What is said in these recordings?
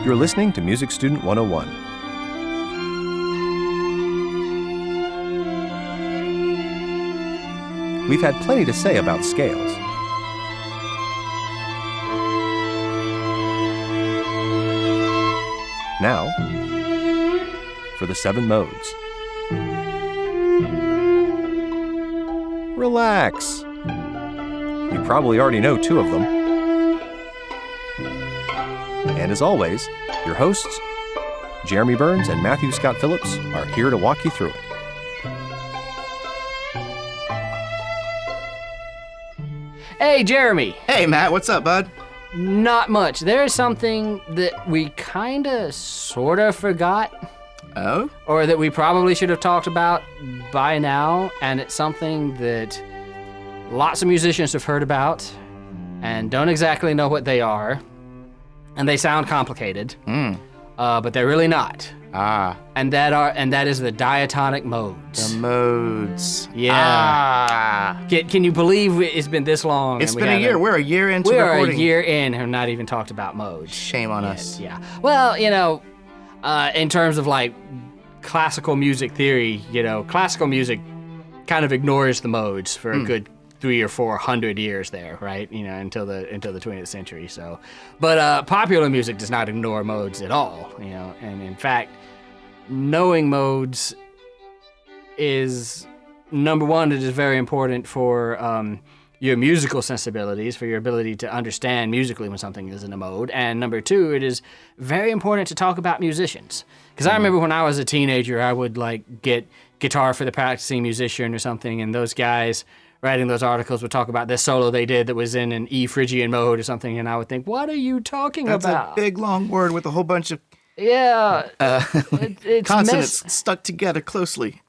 You're listening to Music Student 101. We've had plenty to say about scales. Now, for the 7 modes. Relax. You probably already know 2 of them. And as always, your hosts, Jeremy Burns and Matthew Scott Phillips, are here to walk you through it. Hey, Jeremy. Hey, Matt, what's up, bud? Not much. There's something that we kinda, sorta forgot. Oh? Or that we probably should have talked about by now, and it's something that lots of musicians have heard about and don't exactly know what they are, and they sound complicated, but they're really not. And that is the diatonic modes. The modes. Yeah. Can you believe it's been this long? It's been a year. We're a year into recording. We are a year in and have not even talked about modes. Shame on us. Yeah. Well, in terms of like classical music theory, classical music kind of ignores the modes for a good 300 or 400 years there, right? Until the 20th century. So, but popular music does not ignore modes at all. And in fact, knowing modes is number one. It is very important for your musical sensibilities, for your ability to understand musically when something is in a mode. And number two, it is very important to talk about musicians. Because I remember when I was a teenager, I would get Guitar for the Practicing Musician or something, and those guys writing those articles would talk about this solo they did that was in an E Phrygian mode or something, and I would think, what are you talking about? That's a big, long word with a whole bunch of it's consonants stuck together closely.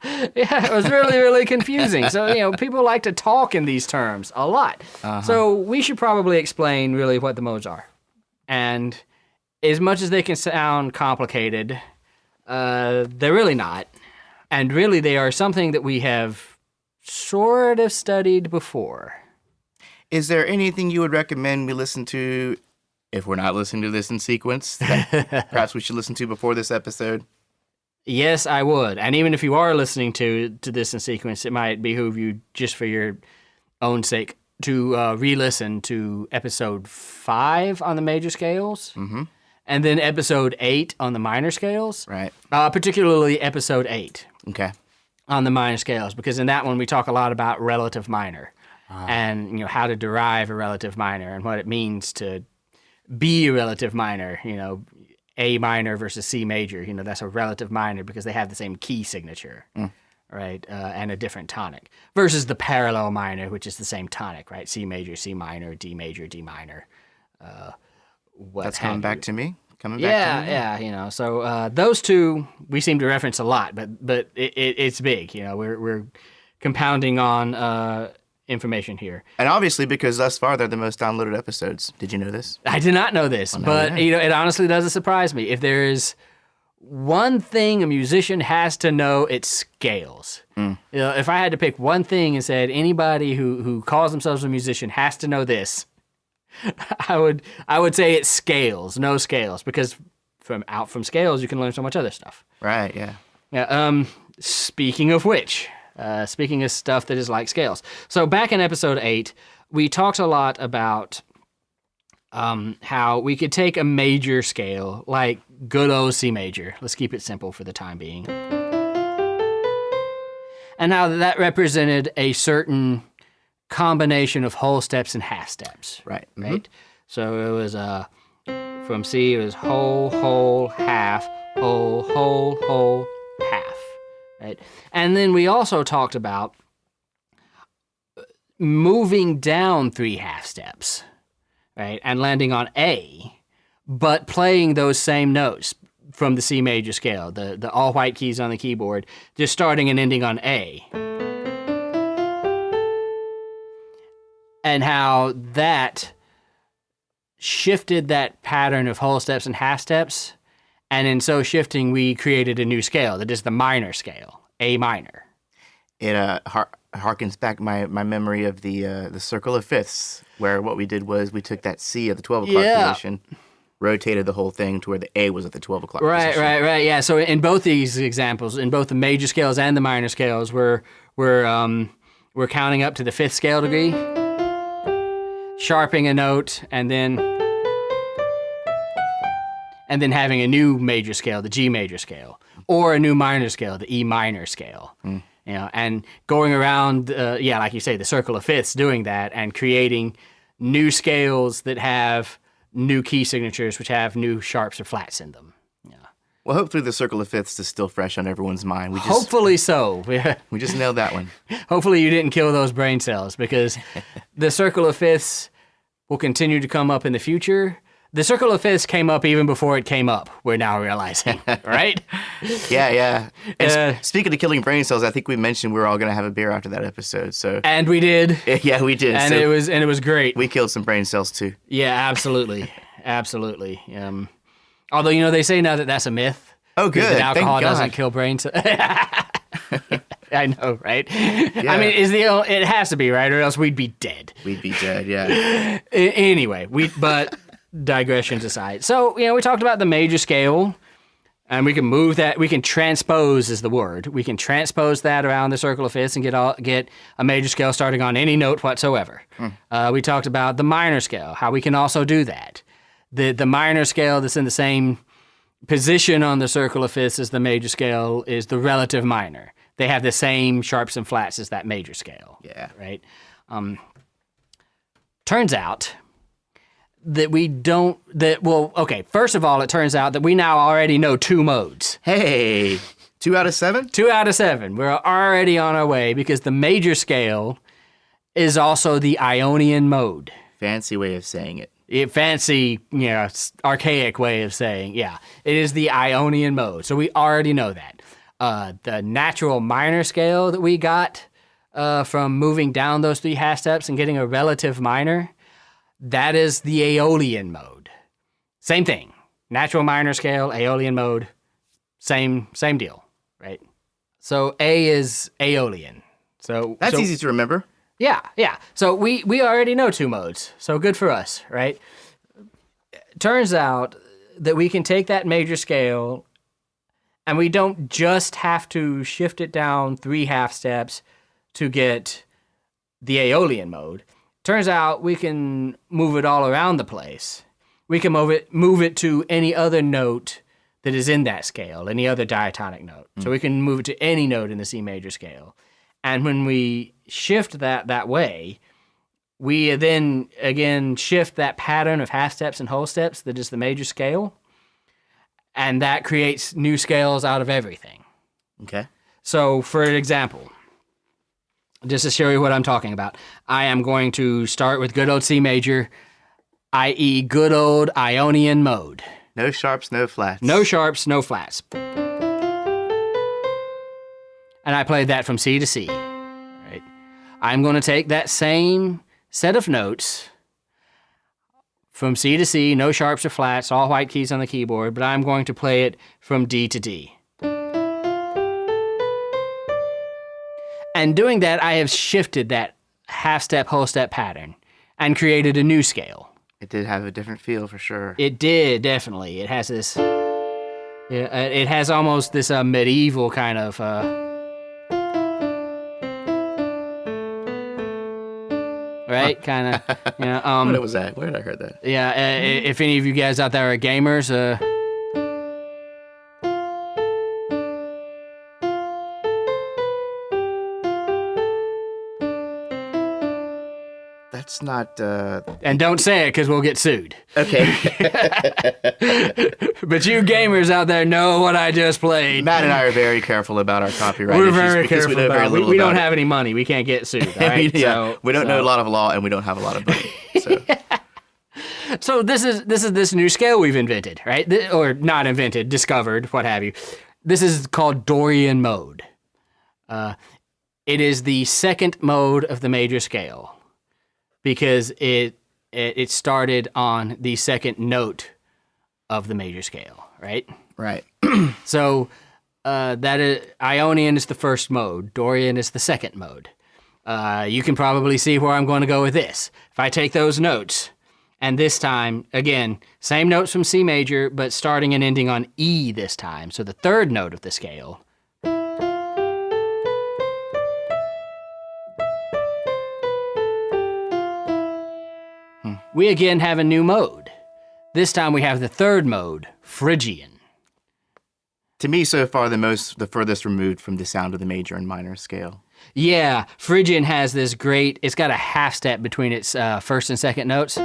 Yeah, it was really, really confusing. So, people like to talk in these terms a lot. So we should probably explain really what the modes are. And as much as they can sound complicated, they're really not. And really, they are something that we have sort of studied before. Is there anything you would recommend we listen to if we're not listening to this in sequence that perhaps we should listen to before this episode? Yes, I would. And even if you are listening to this in sequence, it might behoove you, just for your own sake, to re-listen to episode 5 on the major scales, and then episode 8 on the minor scales. Right. Particularly episode 8. Okay. On the minor scales, because in that one we talk a lot about relative minor, and how to derive a relative minor and what it means to be a relative minor. A minor versus C major, that's a relative minor because they have the same key signature, right? And a different tonic. Versus the parallel minor, which is the same tonic, right? C major, C minor, D minor. That's coming back to me. Yeah. So those two we seem to reference a lot, but it's big. We're compounding on information here. And obviously, because thus far they're the most downloaded episodes. Did you know this? I did not know this, but it honestly doesn't surprise me. If there is one thing a musician has to know, it's scales. If I had to pick one thing and said anybody who calls themselves a musician has to know this, I would say it's scales, no scales, because from scales you can learn so much other stuff. Right. Yeah. Yeah. Speaking of which. Speaking of stuff that is like scales. So back in episode 8, we talked a lot about how we could take a major scale, like good old C major. Let's keep it simple for the time being. And how that represented a certain combination of whole steps and half steps. Right. Right? So it was, from C, it was whole, half, whole, half. Right? And then we also talked about moving down 3 half steps, right? And landing on A, but playing those same notes from the C major scale, the all white keys on the keyboard, just starting and ending on A. And how that shifted that pattern of whole steps and half steps. And in so shifting, we created a new scale that is the minor scale, A minor. It harkens back my memory of the circle of fifths, where what we did was we took that C of the 12 o'clock position rotated the whole thing to where the A was at the 12 o'clock Right, position. right. Yeah. So in both these examples, in both the major scales and the minor scales, we're counting up to the 5th scale degree, sharping a note, and then having a new major scale, the G major scale, or a new minor scale, the E minor scale. You know, and going around, like you say, the circle of fifths, doing that and creating new scales that have new key signatures, which have new sharps or flats in them. Yeah. Well, hopefully the circle of fifths is still fresh on everyone's mind. Hopefully so. We just nailed that one. Hopefully you didn't kill those brain cells, because the circle of fifths will continue to come up in the future. The circle of fifths came up even before it came up, we're now realizing, right? Yeah. And speaking of killing brain cells, I think we mentioned we were all going to have a beer after that episode. So And we did. Yeah, we did. And So it was great. we killed some brain cells too. Yeah, absolutely. Absolutely. Although, they say now that that's a myth. Oh, good. That alcohol Thank God. doesn't kill brain cells. I know, right? I mean, it has to be, right? Or else we'd be dead. We'd be dead, yeah. Anyway, but digressions aside. So, we talked about the major scale, and we can move that. We can transpose is the word. We can transpose that around the circle of fifths and get a major scale starting on any note whatsoever. We talked about the minor scale, how we can also do that. The minor scale that's in the same position on the circle of fifths as the major scale is the relative minor. They have the same sharps and flats as that major scale. Yeah. Right? Turns out that first of all, it turns out that we now already know 2 modes. Hey, 2 out of 7? 2 out of 7. We're already on our way, because the major scale is also the Ionian mode. Fancy way of saying it. Fancy, archaic way of saying, yeah. It is the Ionian mode, so we already know that. The natural minor scale that we got from moving down those 3 half steps and getting a relative minor, that is the Aeolian mode. Same thing. Natural minor scale, Aeolian mode, same deal, right? So A is Aeolian. That's easy to remember. Yeah. So we already know 2 modes, so good for us, right? Turns out that we can take that major scale, and we don't just have to shift it down 3 half steps to get the Aeolian mode. Turns out we can move it all around the place. We can move it to any other note that is in that scale, any other diatonic note. So we can move it to any note in the C major scale. And when we shift that way, we then again shift that pattern of half steps and whole steps that is the major scale, and that creates new scales out of everything. Okay. So, for example, just to show you what I'm talking about, I am going to start with good old C major, i.e. good old Ionian mode. No sharps, no flats. No sharps, no flats. And I played that from C to C. Right? I'm going to take that same set of notes from C to C, no sharps or flats, all white keys on the keyboard, but I'm going to play it from D to D. And doing that, I have shifted that half-step, whole-step pattern and created a new scale. It did have a different feel for sure. It did, definitely. It has this... it has almost this medieval kind of... right? Kind of, What was that? Where did I heard that? Yeah, if any of you guys out there are gamers, That's not... and don't say it because we'll get sued. Okay. But you gamers out there know what I just played. Matt and I are very careful about our copyright We're issues very because careful we know very about it. little We about don't it. have any money. We can't get sued, all right? Yeah, we don't know a lot of law, and we don't have a lot of money. So. So this is this new scale we've invented, right? Or not invented, discovered, what have you. This is called Dorian mode. It is the second mode of the major scale because it started on the second note of the major scale, right? Right. So that is, Ionian is the first mode. Dorian is the second mode. You can probably see where I'm going to go with this. If I take those notes And this time, again, same notes from C major, but starting and ending on E this time. So the third note of the scale. We again have a new mode. This time we have the third mode, Phrygian. To me, so far, the furthest removed from the sound of the major and minor scale. Yeah, Phrygian has this great, it's got a half step between its first and second notes.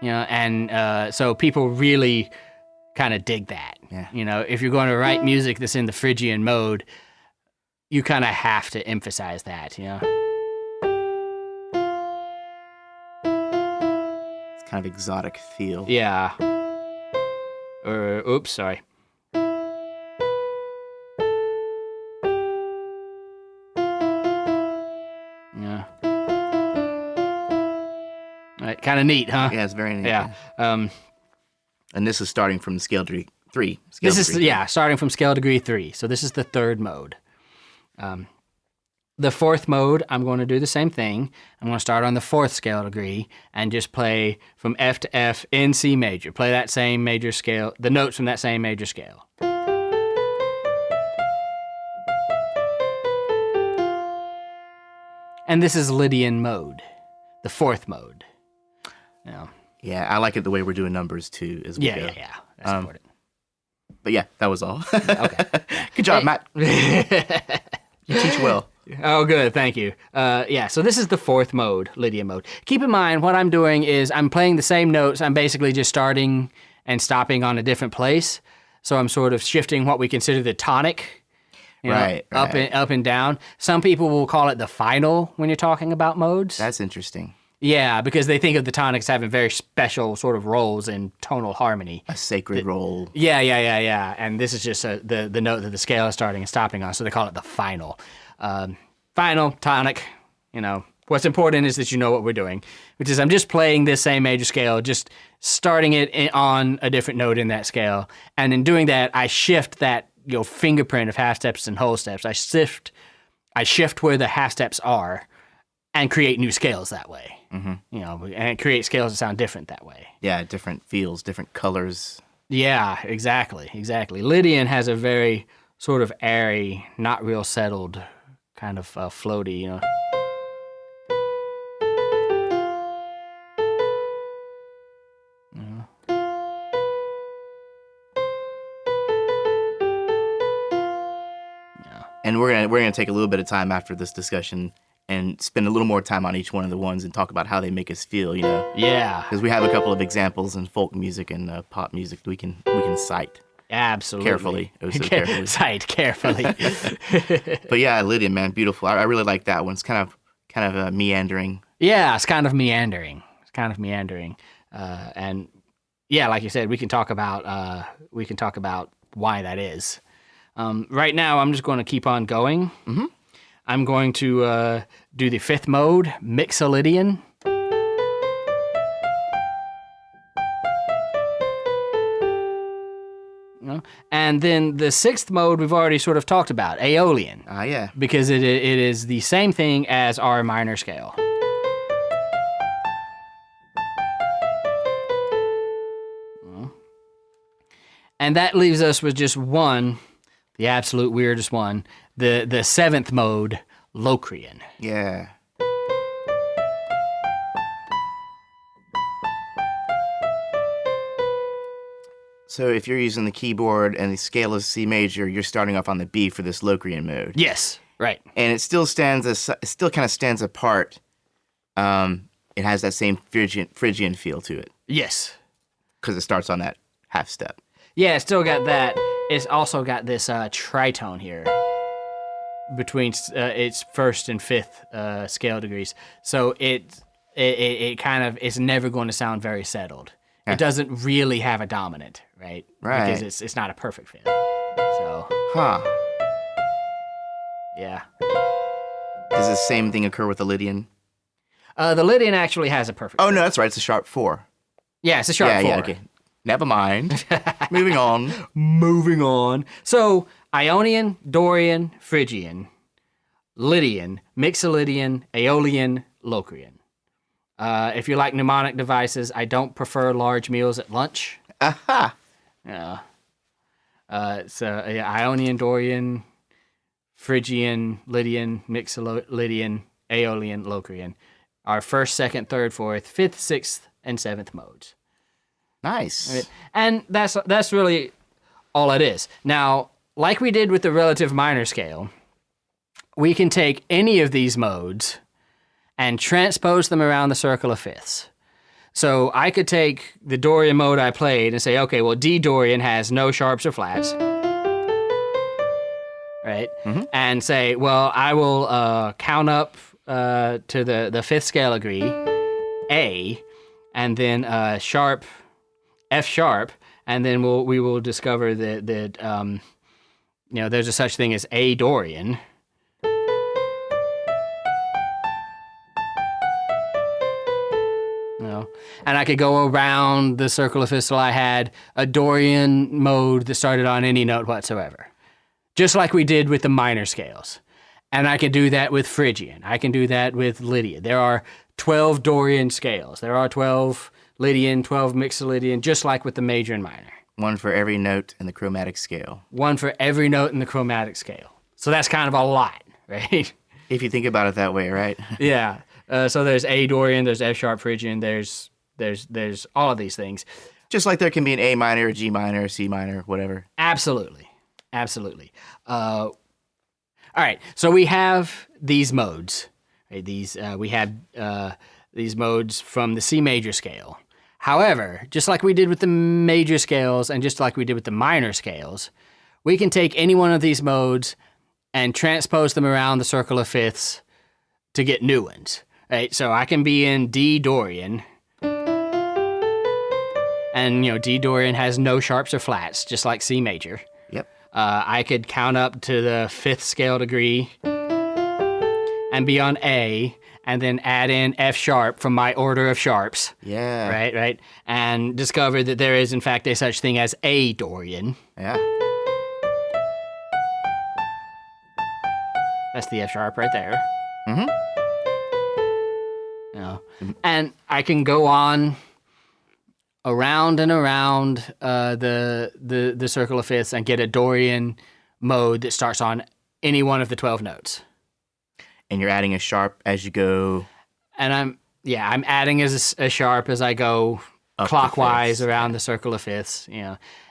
And so people really kind of dig that. Yeah. If you're going to write music that's in the Phrygian mode, you kind of have to emphasize that, Kind of exotic feel. Yeah. Oops, sorry. Yeah. Right, kind of neat, huh? Yeah, it's very neat. Yeah. And this is starting from scale degree 3. Starting from scale degree 3. So this is the third mode. The fourth mode, I'm going to do the same thing. I'm going to start on the fourth scale degree and just play from F to F in C major. Play that same major scale, the notes from that same major scale. And this is Lydian mode, the fourth mode. Yeah, I like it the way we're doing numbers too as we go. Yeah. That's important. But yeah, that was all. Okay. Good job, Matt. You teach well. Oh, good. Thank you. So this is the fourth mode, Lydian mode. Keep in mind, what I'm doing is I'm playing the same notes. I'm basically just starting and stopping on a different place. So I'm sort of shifting what we consider the tonic, Right. up and down. Some people will call it the final when you're talking about modes. That's interesting. Yeah, because they think of the tonics having very special sort of roles in tonal harmony. A sacred role. Yeah. And this is just the note that the scale is starting and stopping on, so they call it the final. Final, tonic, what's important is that you know what we're doing, which is I'm just playing this same major scale, just starting it on a different note in that scale. And in doing that, I shift that, fingerprint of half steps and whole steps. I shift where the half steps are and create new scales that way. Mm-hmm. And create scales that sound different that way. Yeah, different feels, different colors. Yeah, exactly. Lydian has a very sort of airy, not real settled, kind of floaty, And we're gonna take a little bit of time after this discussion and spend a little more time on each one of the ones and talk about how they make us feel, Yeah. Because we have a couple of examples in folk music and pop music we can cite. Absolutely. Carefully. Oh, so carefully. Cite carefully. But yeah, Lydian, man, beautiful. I really like that one. It's kind of meandering. Yeah, it's kind of meandering. And yeah, like you said, we can talk about why that is. Right now, I'm just going to keep on going. Mm-hmm. I'm going to do the fifth mode, Mixolydian. And then the sixth mode we've already sort of talked about, Aeolian. Yeah. Because it is the same thing as our minor scale. And that leaves us with just one, the absolute weirdest one, the seventh mode, Locrian. Yeah. So if you're using the keyboard and the scale is C major, you're starting off on the B for this Locrian mode. Yes, right. And it still kind of stands apart. It has that same Phrygian feel to it. Yes. Because it starts on that half step. Yeah, it's still got that. It's also got this tritone here between its first and fifth scale degrees. So it kind of is never going to sound very settled. It doesn't really have a dominant, right? Right. Because it's not a perfect fit. So. Huh. Yeah. Does the same thing occur with the Lydian? The Lydian actually has a perfect fit. Oh, no, that's right. It's a sharp 4. Yeah, it's a sharp 4. Yeah, okay. Never mind. Moving on. So, Ionian, Dorian, Phrygian, Lydian, Mixolydian, Aeolian, Locrian. If you like mnemonic devices, I don't prefer large meals at lunch. Aha! Yeah. Ionian, Dorian, Phrygian, Lydian, Mixolydian, Aeolian, Locrian. Our first, second, third, fourth, fifth, sixth, and seventh modes. Nice. Right? And that's really all it is. Now, like we did with the relative minor scale, we can take any of these modes and transpose them around the circle of fifths. So I could take the Dorian mode I played and say, okay, well, D Dorian has no sharps or flats. Right? Mm-hmm. And say, well, I will count up to the fifth scale degree, A, and then sharp, F sharp, and then we will discover that there's a such thing as A Dorian. And I could go around the circle of fifths till I had a Dorian mode that started on any note whatsoever. Just like we did with the minor scales. And I can do that with Phrygian. I can do that with Lydian. There are 12 Dorian scales. There are 12 Lydian, 12 Mixolydian, just like with the major and minor. One for every note in the chromatic scale. One for every note in the chromatic scale. So that's kind of a lot, right? If you think about it that way, right? Yeah. So there's A Dorian, there's F sharp Phrygian, there's all of these things. Just like there can be an A minor, a G minor, a C minor, whatever. Absolutely. All right, so we have these modes. Right? We have these modes from the C major scale. However, just like we did with the major scales and just like we did with the minor scales, we can take any one of these modes and transpose them around the circle of fifths to get new ones. Right? So I can be in D Dorian. And, D Dorian has no sharps or flats, just like C major. Yep. I could count up to the fifth scale degree and be on A, and then add in F sharp from my order of sharps. Yeah. Right. And discover that there is, in fact, a such thing as A Dorian. Yeah. That's the F sharp right there. Mm-hmm. And I can go on around and around the circle of fifths and get a Dorian mode that starts on any one of the 12 notes. And you're adding a sharp as you go. And I'm adding as a sharp as I go up clockwise around the circle of fifths.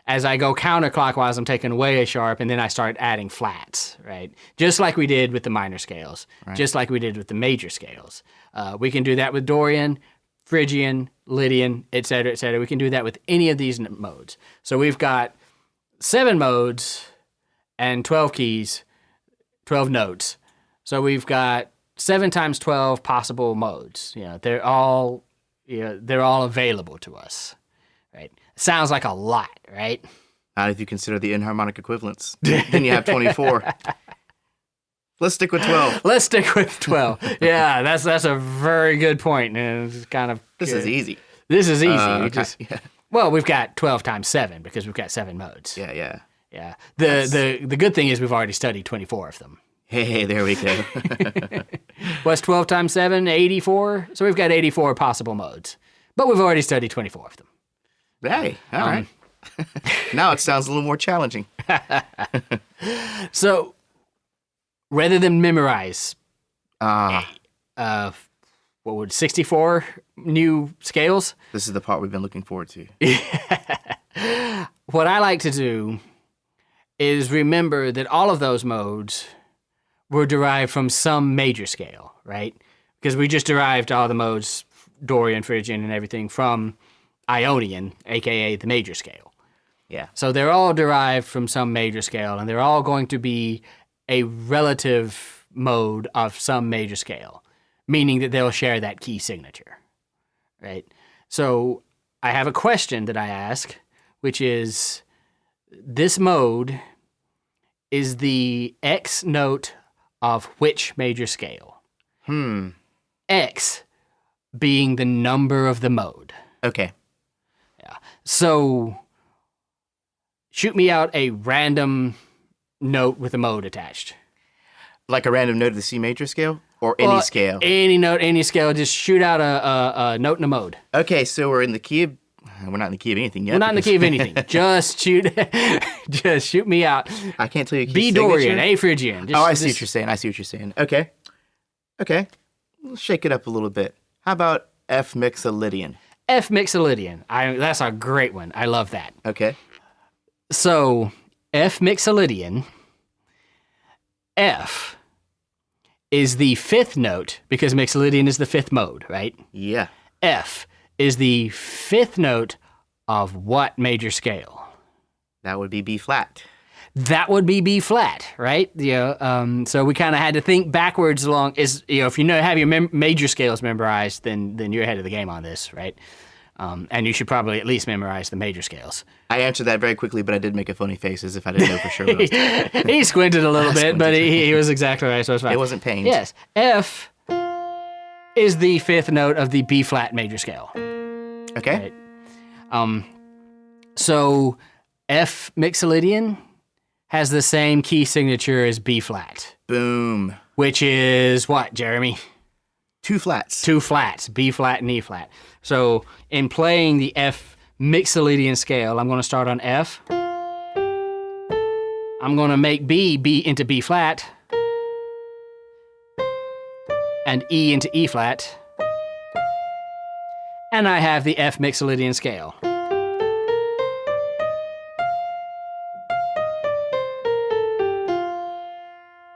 As I go counterclockwise, I'm taking away a sharp, and then I start adding flats. Right, just like we did with the minor scales, right. Just like we did with the major scales. We can do that with Dorian, Phrygian, Lydian, et cetera, et cetera. We can do that with any of these modes. So we've got 7 modes and 12 keys, 12 notes. So we've got 7 times 12 possible modes. They're all available to us. Right? Sounds like a lot, right? Not if you consider the inharmonic equivalents. Then you have 24. Let's stick with 12. Let's stick with 12. Yeah, that's a very good point. And it's kind of This is easy. This is easy. Yeah. Well, we've got 12 times 7 because we've got 7 modes. Yeah. The good thing is we've already studied 24 of them. Hey, there we go. What's 12 times 7? 84? So we've got 84 possible modes. But we've already studied 24 of them. Hey, all right. Now it sounds a little more challenging. So, rather than memorize 64 new scales? This is the part we've been looking forward to. What I like to do is remember that all of those modes were derived from some major scale, right? Because we just derived all the modes, Dorian, Phrygian, and everything from Ionian, aka the major scale. Yeah. So they're all derived from some major scale, and they're all going to be a relative mode of some major scale, meaning that they'll share that key signature, right? So I have a question that I ask, which is, this mode is the X note of which major scale? X being the number of the mode. Okay. Yeah. So shoot me out a random note with a mode attached. Like a random note of the C major scale? Or any scale? Any note, any scale. Just shoot out a note and a mode. Okay, so we're in the key of... We're not in the key of anything yet. We're not in the key of anything. Just shoot me out. I can't tell you key B Dorian, A Phrygian. I see what you're saying. Okay. Let's shake it up a little bit. How about F Mixolydian? F Mixolydian. That's a great one. I love that. Okay. So, F Mixolydian, F is the fifth note, because Mixolydian is the fifth mode, right? Yeah. F is the fifth note of what major scale? That would be B flat. That would be B flat, right? So we kind of had to think backwards along. If you have your major scales memorized, then you're ahead of the game on this, right? And you should probably at least memorize the major scales. I answered that very quickly, but I did make a funny face as if I didn't know for sure. What I was He squinted a little bit, but he was exactly right, so it's fine. It wasn't pained. Yes. F is the fifth note of the B flat major scale. Okay. Right? So F Mixolydian has the same key signature as B flat. Boom. Which is what, Jeremy? 2 flats. 2 flats, B flat and E flat. So in playing the F Mixolydian scale, I'm going to start on F. I'm going to make B into B flat, and E into E flat, and I have the F Mixolydian scale.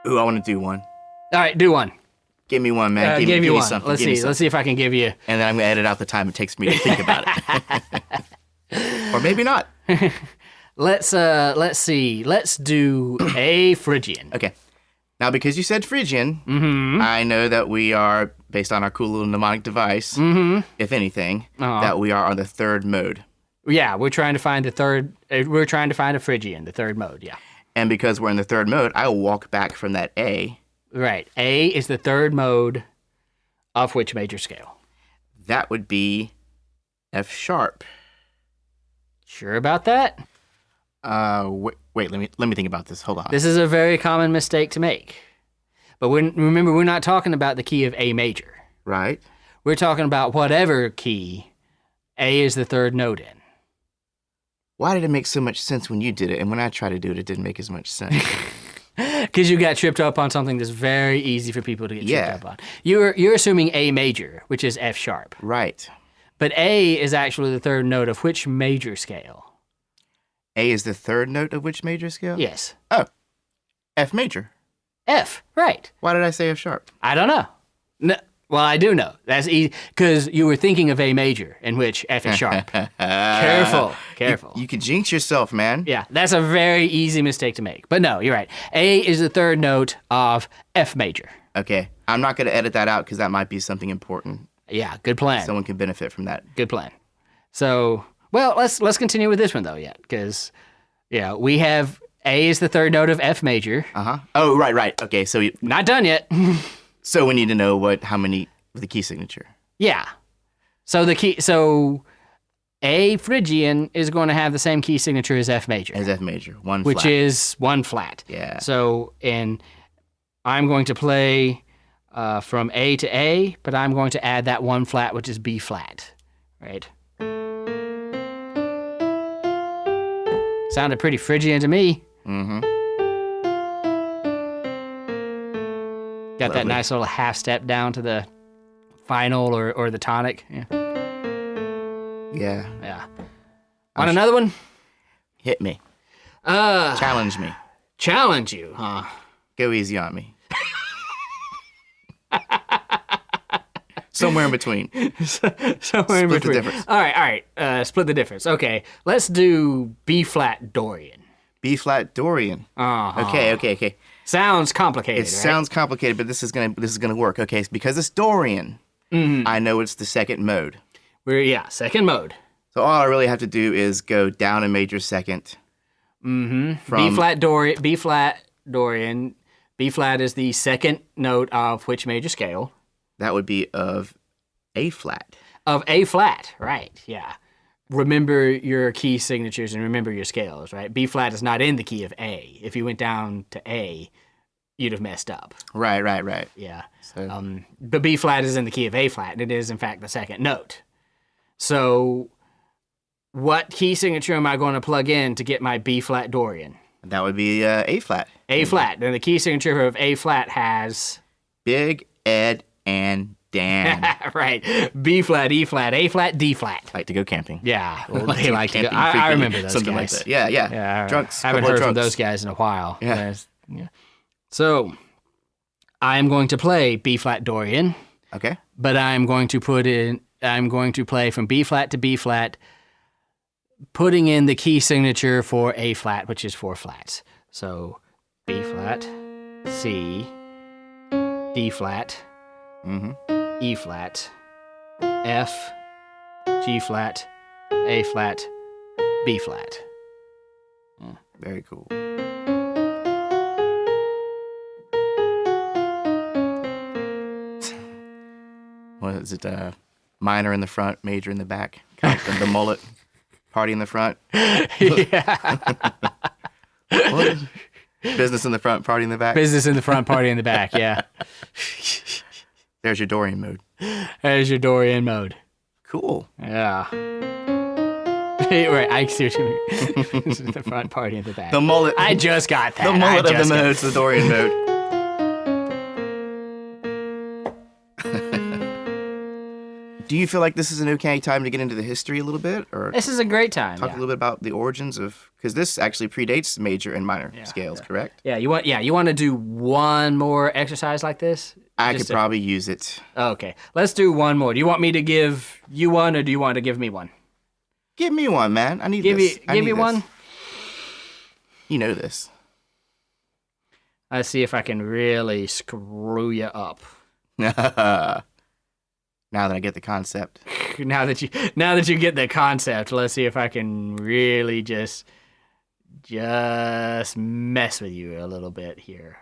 Ooh, I want to do one. All right, do one. Give me one, man. Give me one. Something. Let's see if I can give you. And then I'm going to edit out the time it takes me to think about it. Or maybe not. Let's see. Let's do a Phrygian. Okay. Now, because you said Phrygian, I know that we are, based on our cool little mnemonic device, if anything, that we are on the third mode. Yeah, we're trying to find the third. We're trying to find a Phrygian, the third mode. Yeah. And because we're in the third mode, I will walk back from that A. Right. A is the third mode of which major scale? That would be F sharp. Sure about that? Wait. Let me think about this. Hold on. This is a very common mistake to make. But remember, we're not talking about the key of A major. Right. We're talking about whatever key A is the third note in. Why did it make so much sense when you did it, and when I tried to do it, it didn't make as much sense? Because you got tripped up on something that's very easy for people to get tripped up on. You're assuming A major, which is F sharp. Right. But A is actually the third note of which major scale? A is the third note of which major scale? Yes. Oh, F major. F, right. Why did I say F sharp? I don't know. No, well, I do know. That's easy because you were thinking of A major, in which F is sharp. Careful. You can jinx yourself, man. Yeah, that's a very easy mistake to make. But no, you're right. A is the third note of F major. Okay, I'm not going to edit that out because that might be something important. Yeah, good plan. Someone can benefit from that. Good plan. So, well, let's continue with this one though, yet, because we have A is the third note of F major. Oh, right. Okay, so Not done yet. So we need to know how many of the key signature. Yeah. So A Phrygian is going to have the same key signature as F major. As F major, one flat. Which is one flat. Yeah. So I'm going to play from A to A, but I'm going to add that one flat, which is B flat. Right? Sounded pretty Phrygian to me. Mm-hmm. Got that nice little half step down to the final or the tonic. Yeah. Yeah. Want another one? Hit me. Challenge me. Challenge you, huh? Go easy on me. Somewhere in between. Somewhere in between. Split the difference. All right. Split the difference. Okay. Let's do B flat Dorian. B flat Dorian. Uh-huh. Okay. Sounds complicated. It sounds complicated, but this is gonna work. Okay, it's because it's Dorian. I know it's the second mode. Second mode. So all I really have to do is go down a major second. B flat Dorian. B flat is the second note of which major scale? That would be of A flat. Of A flat, right? Yeah. Remember your key signatures and remember your scales, right? B flat is not in the key of A. If you went down to A, you'd have messed up. Right. Yeah. So, But B flat is in the key of A flat, and it is in fact the second note. So what key signature am I going to plug in to get my B flat Dorian? that would be A flat. A flat. And the key signature of A flat has Big Ed and Dan. right. B flat, E flat, A flat, D flat. Like to go camping. Yeah. Well, they like to go. Camping I frequently, remember those something guys. like that. Yeah. Yeah. Drunks. Haven't couple of heard from drunks. those guys in a while. Yeah. Yeah. So I'm going to play B flat Dorian, Okay. but I'm going to play from B flat to B flat, putting in the key signature for A flat, which is 4 flats. So B flat, C, D flat, E flat, F, G flat, A flat, B flat. Very cool. What is it? Minor in the front, major in the back. Kind of like the mullet. Party in the front. Yeah. What? Business in the front, party in the back. Business in the front, party in the back, yeah. There's your Dorian mode. There's your Dorian mode. Cool. Yeah. Right, I see what you mean. This is the front, party in the back. The mullet. I just got that. The mullet of the modes, the Dorian mode. Do you feel like this is an okay time to get into the history a little bit, or This is a great time. talk a Yeah. little bit about the origins of? Because this actually predates major and minor scales, correct? Yeah, you want to do one more exercise like this? I Just could probably use it. Okay, let's do one more. Do you want me to give you one, or do you want to give me one? Give me one, man. I need Give this. I me need this. one. You know this. Let's see if I can really screw you up. Now that I get the concept. Now that you get the concept, let's see if I can really just mess with you a little bit here.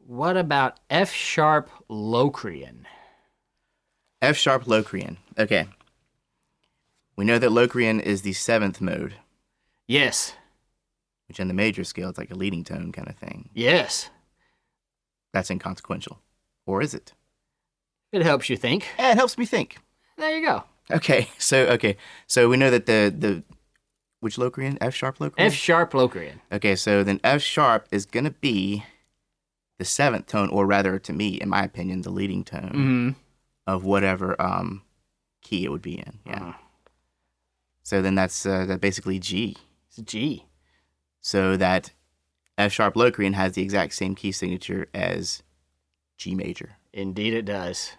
What about F sharp Locrian? F sharp Locrian. Okay. We know that Locrian is the 7th mode, Yes. which in the major scale, it's like a leading tone kind of thing. Yes. That's inconsequential. Or is it? It helps you think. Yeah, it helps me think. There you go. Okay, so we know that the which Locrian? F sharp Locrian? F sharp Locrian. Okay, so then F sharp is gonna be the 7th tone, or rather, to me, in my opinion, the leading tone of whatever key it would be in. Yeah. So then that's basically G. It's a G. So that F sharp Locrian has the exact same key signature as G major, Indeed it does.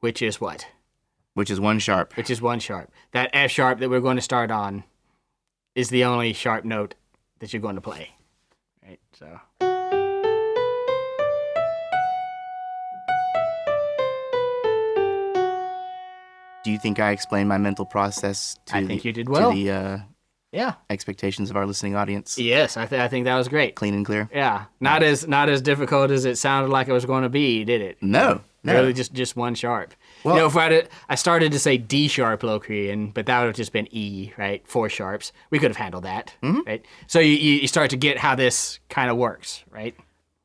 Which is what? which is 1 sharp. Which is 1 sharp. That F sharp that we're going to start on is the only sharp note that you're going to play. Right? So. Do you think I explained my mental process to I think you did well. to the Yeah. expectations of our listening audience? Yes, I think that was great. Clean and clear? Yeah. Not as difficult as it sounded like it was going to be, did it? No. Really, just 1 sharp. Well- if I started to say D sharp Locrian, but that would have just been E, right? 4 sharps. We could have handled that, right? So you start to get how this kind of works, right?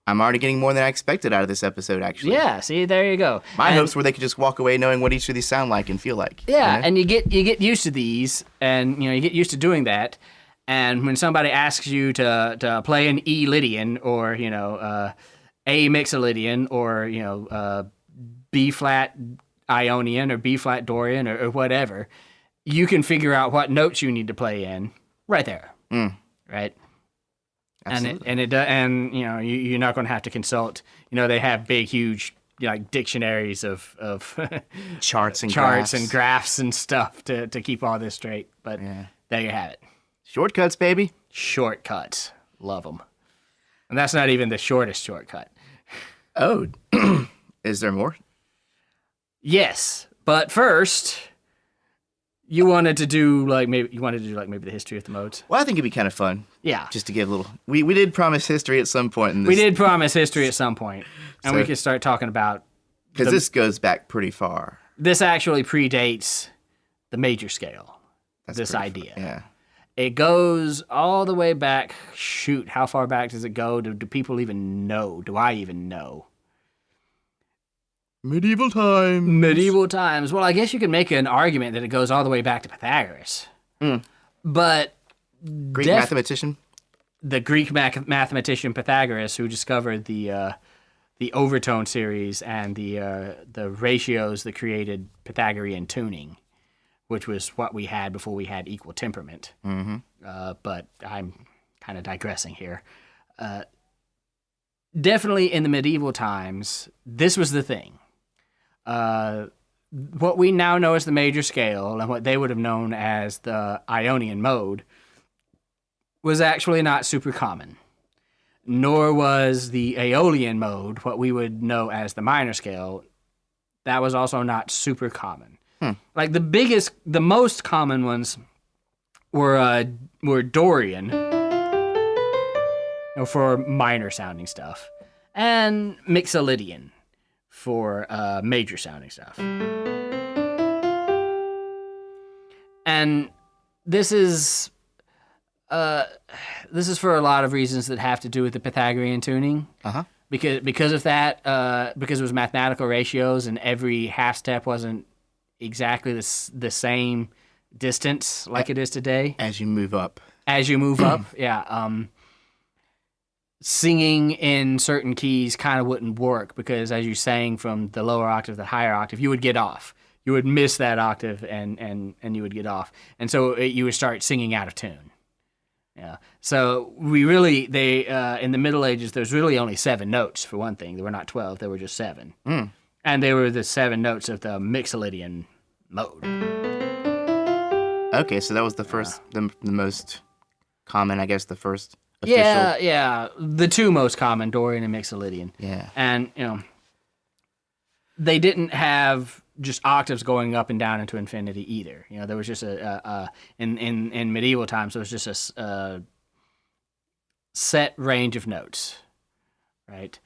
I'm already getting more than I expected out of this episode, actually. Yeah. See, there you go. My And- hopes were they could just walk away knowing what each of these sound like and feel like. Yeah, you know? and you get used to these, and you get used to doing that. And when somebody asks you to play an E Lydian, or A Mixolydian, or B flat Ionian, or B flat Dorian, or whatever, you can figure out what notes you need to play in right there, right? Absolutely. And you're not going to have to consult. They have big, huge dictionaries of Charts and charts graphs. and graphs and stuff to keep all this straight. But there you have it. Shortcuts, baby. Shortcuts. Love them. And that's not even the shortest shortcut. Oh, is there more? Yes, but first, you wanted to do maybe the history of the modes. Well, I think it'd be kind of fun. Yeah. Just to give a little. We did promise history at some point in this. We did promise history at some point, and we So- could start talking about Because this goes back pretty far. this actually predates the major scale. That's This pretty idea. Yeah. It goes all the way back. Shoot, how far back does it go? Do people even know? Do I even know? Medieval times. Medieval times. Well, I guess you could make an argument that it goes all the way back to Pythagoras. But Greek mathematician? The Greek mathematician Pythagoras, who discovered the overtone series and the ratios that created Pythagorean tuning, which was what we had before we had equal temperament. But I'm kind of digressing here. Definitely in the medieval times, this was the thing. What we now know as the major scale and what they would have known as the Ionian mode was actually not super common. Nor was the Aeolian mode, what we would know as the minor scale, that was also not super common. Like the most common ones were Dorian, for minor sounding stuff, and Mixolydian for major sounding stuff. And this is for a lot of reasons that have to do with the Pythagorean tuning. Because of that, because it was mathematical ratios and every half step wasn't exactly the same distance like it is today. As you move up. Yeah. Singing in certain keys kind of wouldn't work because as you sang from the lower octave to the higher octave, you would get off. You would miss that octave and you would get off. And so you would start singing out of tune. Yeah. So in the Middle Ages, there's really only 7 notes for one thing. There were not 12, there were just 7. And they were the 7 notes of the Mixolydian mode. Okay, so that was the first, the most common, I guess, the first official. Yeah. The 2 most common, Dorian and Mixolydian. Yeah. And, they didn't have just octaves going up and down into infinity either. There was just in medieval times, there was just a set range of notes, right?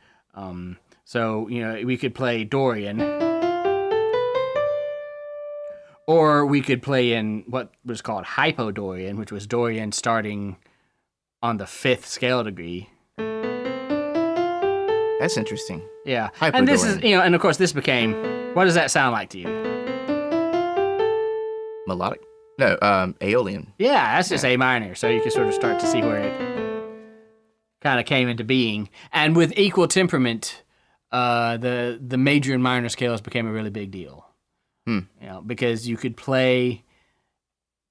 So, we could play Dorian, or we could play in what was called Hypodorian, which was Dorian starting on the 5th scale degree. That's interesting. Yeah. Hypodorian. And this is, and of course this became, what does that sound like to you? Melodic? No, Aeolian. Yeah, that's just A minor, so you can sort of start to see where it kind of came into being. And with equal temperament, the major and minor scales became a really big deal. Because you could play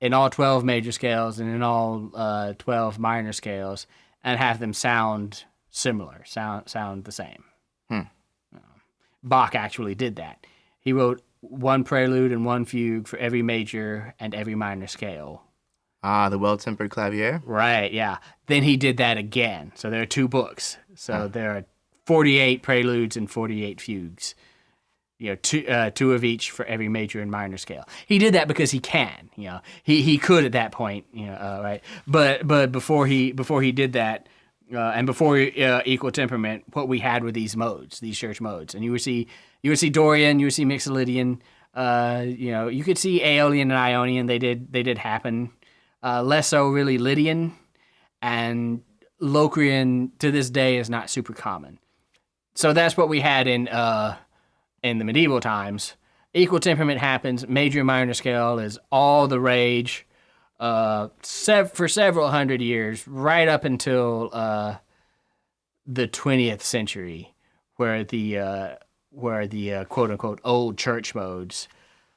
in all 12 major scales and in all 12 minor scales and have them sound similar, sound the same. Bach actually did that. He wrote 1 prelude and 1 fugue for every major and every minor scale. The Well-Tempered Clavier? Right, yeah. Then he did that again. So there are 2 books. So there are 48 preludes and 48 fugues. 2 of each for every major and minor scale. He did that because he can. He could at that point. Right. But before he did that, and before equal temperament, what we had were these modes, these church modes, and you would see Dorian, you would see Mixolydian, you could see Aeolian and Ionian. They did happen. Less so really Lydian, and Locrian to this day is not super common. So that's what we had in the medieval times. Equal temperament happens. Major and minor scale is all the rage. For several hundred years, right up until the 20th century, where the quote unquote old church modes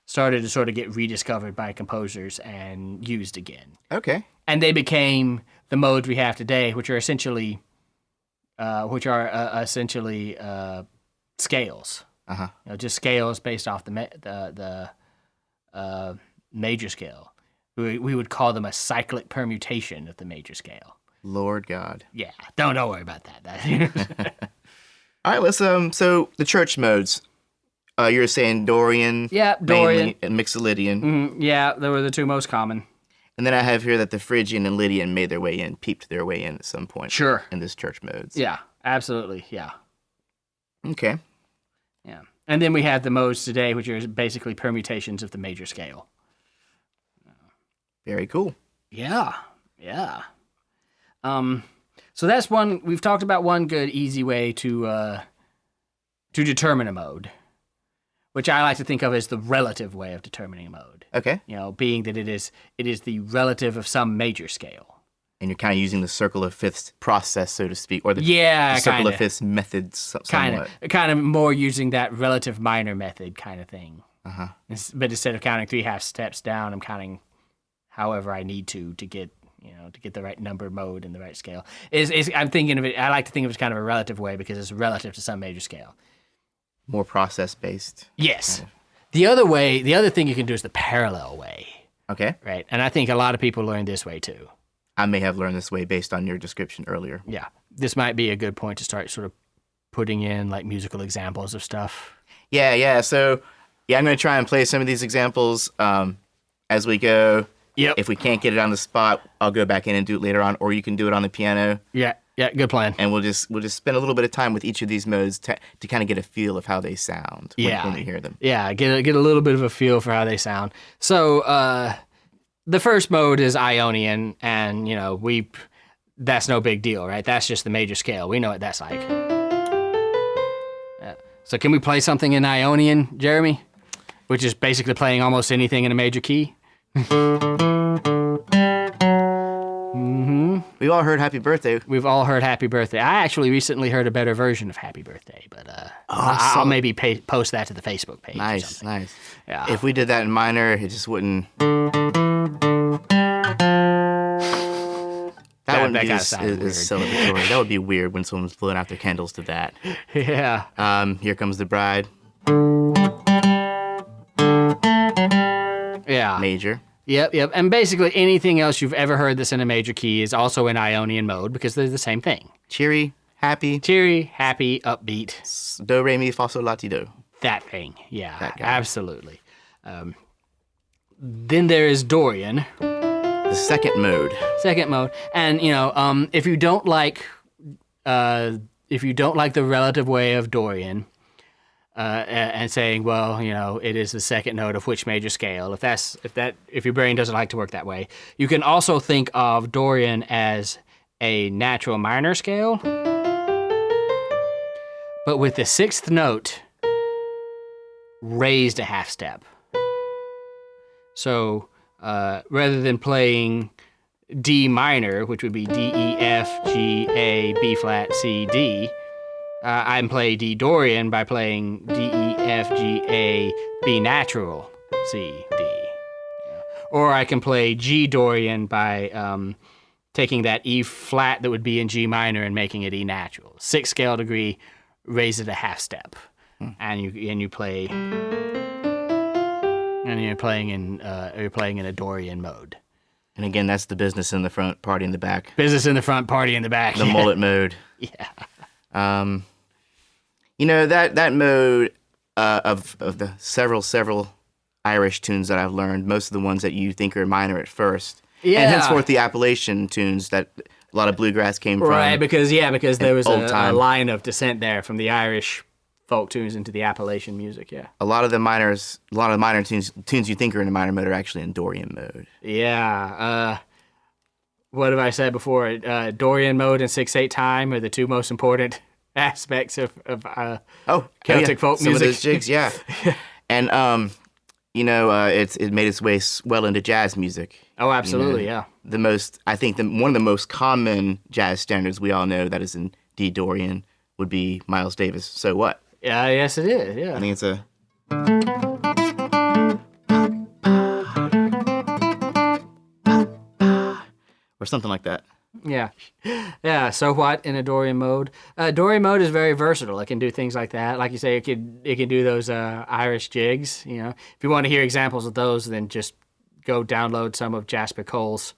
started to sort of get rediscovered by composers and used again. Okay. And they became the modes we have today, which are essentially scales. Just scales based off the major scale. We would call them a cyclic permutation of the major scale. Lord God. Yeah, don't worry about that. All right, let's so the church modes. You were saying Dorian. Yeah, Dorian. Mainly, and Mixolydian. Yeah, they were the 2 most common. And then I have here that the Phrygian and Lydian peeped their way in at some point. Sure. In this church modes. Yeah, absolutely. Yeah. Okay. Yeah, and then we have the modes today, which are basically permutations of the major scale. Very cool. Yeah. Yeah. So that's one. We've talked about one good, easy way to determine a mode, which I like to think of as the relative way of determining a mode. Okay. Being that it is the relative of some major scale. And you're kind of using the circle of fifths process, so to speak, or the circle of fifths method somewhat. Kind of more using that relative minor method kind of thing. Uh-huh. But instead of counting 3 half steps down, I'm counting however I need to get the right number mode and the right scale. I'm thinking of it. I like to think of it as kind of a relative way because it's relative to some major scale. More process based. Yes. Kind of. The other thing you can do is the parallel way. Okay. Right. And I think a lot of people learn this way too. I may have learned this way based on your description earlier. Yeah. This might be a good point to start sort of putting in like musical examples of stuff. Yeah. So, I'm going to try and play some of these examples as we go. Yep. If we can't get it on the spot, I'll go back in and do it later on, or you can do it on the piano. Yeah, good plan. And we'll just spend a little bit of time with each of these modes to kind of get a feel of how they sound when we hear them. Yeah, get a little bit of a feel for how they sound. So the first mode is Ionian, and that's no big deal, right? That's just the major scale. We know what that's like. So can we play something in Ionian, Jeremy? Which is basically playing almost anything in a major key. Mm-hmm. We've all heard Happy Birthday. We've all heard Happy Birthday. I actually recently heard a better version of Happy Birthday, but I'll maybe post that to the Facebook page. Nice. Yeah. If we did that in minor, it just wouldn't. That wouldn't be as celebratory. That would be weird when someone's blowing out their candles to that. Yeah. Here Comes the Bride. Yeah. Major. Yep. And basically anything else you've ever heard that's in a major key is also in Ionian mode because they're the same thing. Cheery, happy, upbeat. Do, re, mi, fa, sol, la, ti, do. That thing. Yeah, that guy. Absolutely. Then there is Dorian. The second mode. And, if you don't like the relative way of Dorian, and saying, well, it is the second note of which major scale. If your brain doesn't like to work that way, you can also think of Dorian as a natural minor scale, but with the sixth note raised a half step. So rather than playing D minor, which would be D, E, F, G, A, B flat, C, D, I can play D Dorian by playing D, E, F, G, A, B natural, C, D. Or I can play G Dorian by taking that E flat that would be in G minor and making it E natural. 6th scale degree, raise it a half step, and you play, and you're playing in a Dorian mode. And again, that's the business in the front, party in the back. Business in the front, party in the back. The mullet mode. Yeah. That mode of the several Irish tunes that I've learned, most of the ones that you think are minor at first, and henceforth the Appalachian tunes that a lot of bluegrass came from. Right, because there was a line of descent there from the Irish folk tunes into the Appalachian music. Yeah. A lot of the minor tunes you think are in a minor mode are actually in Dorian mode. Yeah. What have I said before? Dorian mode and 6/8 time are the two most important aspects of Celtic folk music. Some of those jigs, yeah. And it made its way well into jazz music. Oh, absolutely, yeah. One of the most common jazz standards we all know that is in D Dorian would be Miles Davis. So what? Yeah, yes, it is. Yeah, I think it's a. Or something like that. Yeah. So what in a Dorian mode? Dorian mode is very versatile. It can do things like that. Like you say, it can do those Irish jigs. If you want to hear examples of those, then just go download some of Jasper Cole's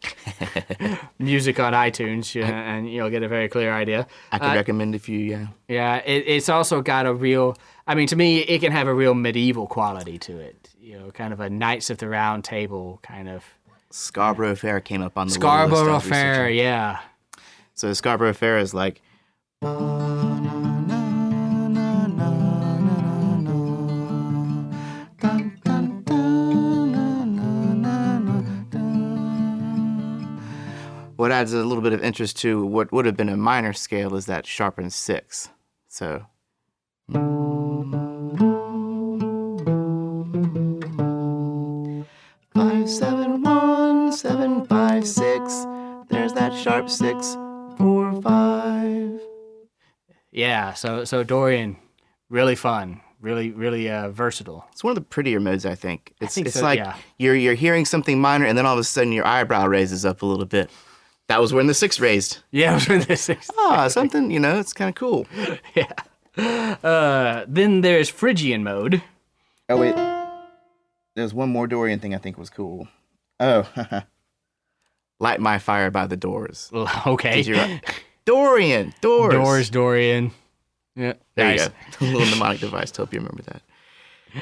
music on iTunes, and you'll get a very clear idea. I could recommend a few. Yeah. It's also got a real. I mean, to me, it can have a real medieval quality to it. Kind of a Knights of the Round Table kind of. Scarborough Fair came up on the Scarborough Fair, yeah. So Scarborough Fair is like. what adds a little bit of interest to what would have been a minor scale is that sharpened 6. So. 5, 7, 1, 7, 5, 6. There's that sharp 6, 4, 5. Yeah, so Dorian, really fun, really versatile. It's one of the prettier modes, I think. It's so, like yeah. you're hearing something minor, and then all of a sudden your eyebrow raises up a little bit. That was when the 6 raised. Yeah, it was when the 6. Something, it's kind of cool. Yeah. Then there's Phrygian mode. Oh, wait. There's one more Dorian thing I think was cool. Oh, Light My Fire by the Doors. Okay. Dorian, doors. Dorian. Yeah. There Nice. you go. The little mnemonic device to help you remember that.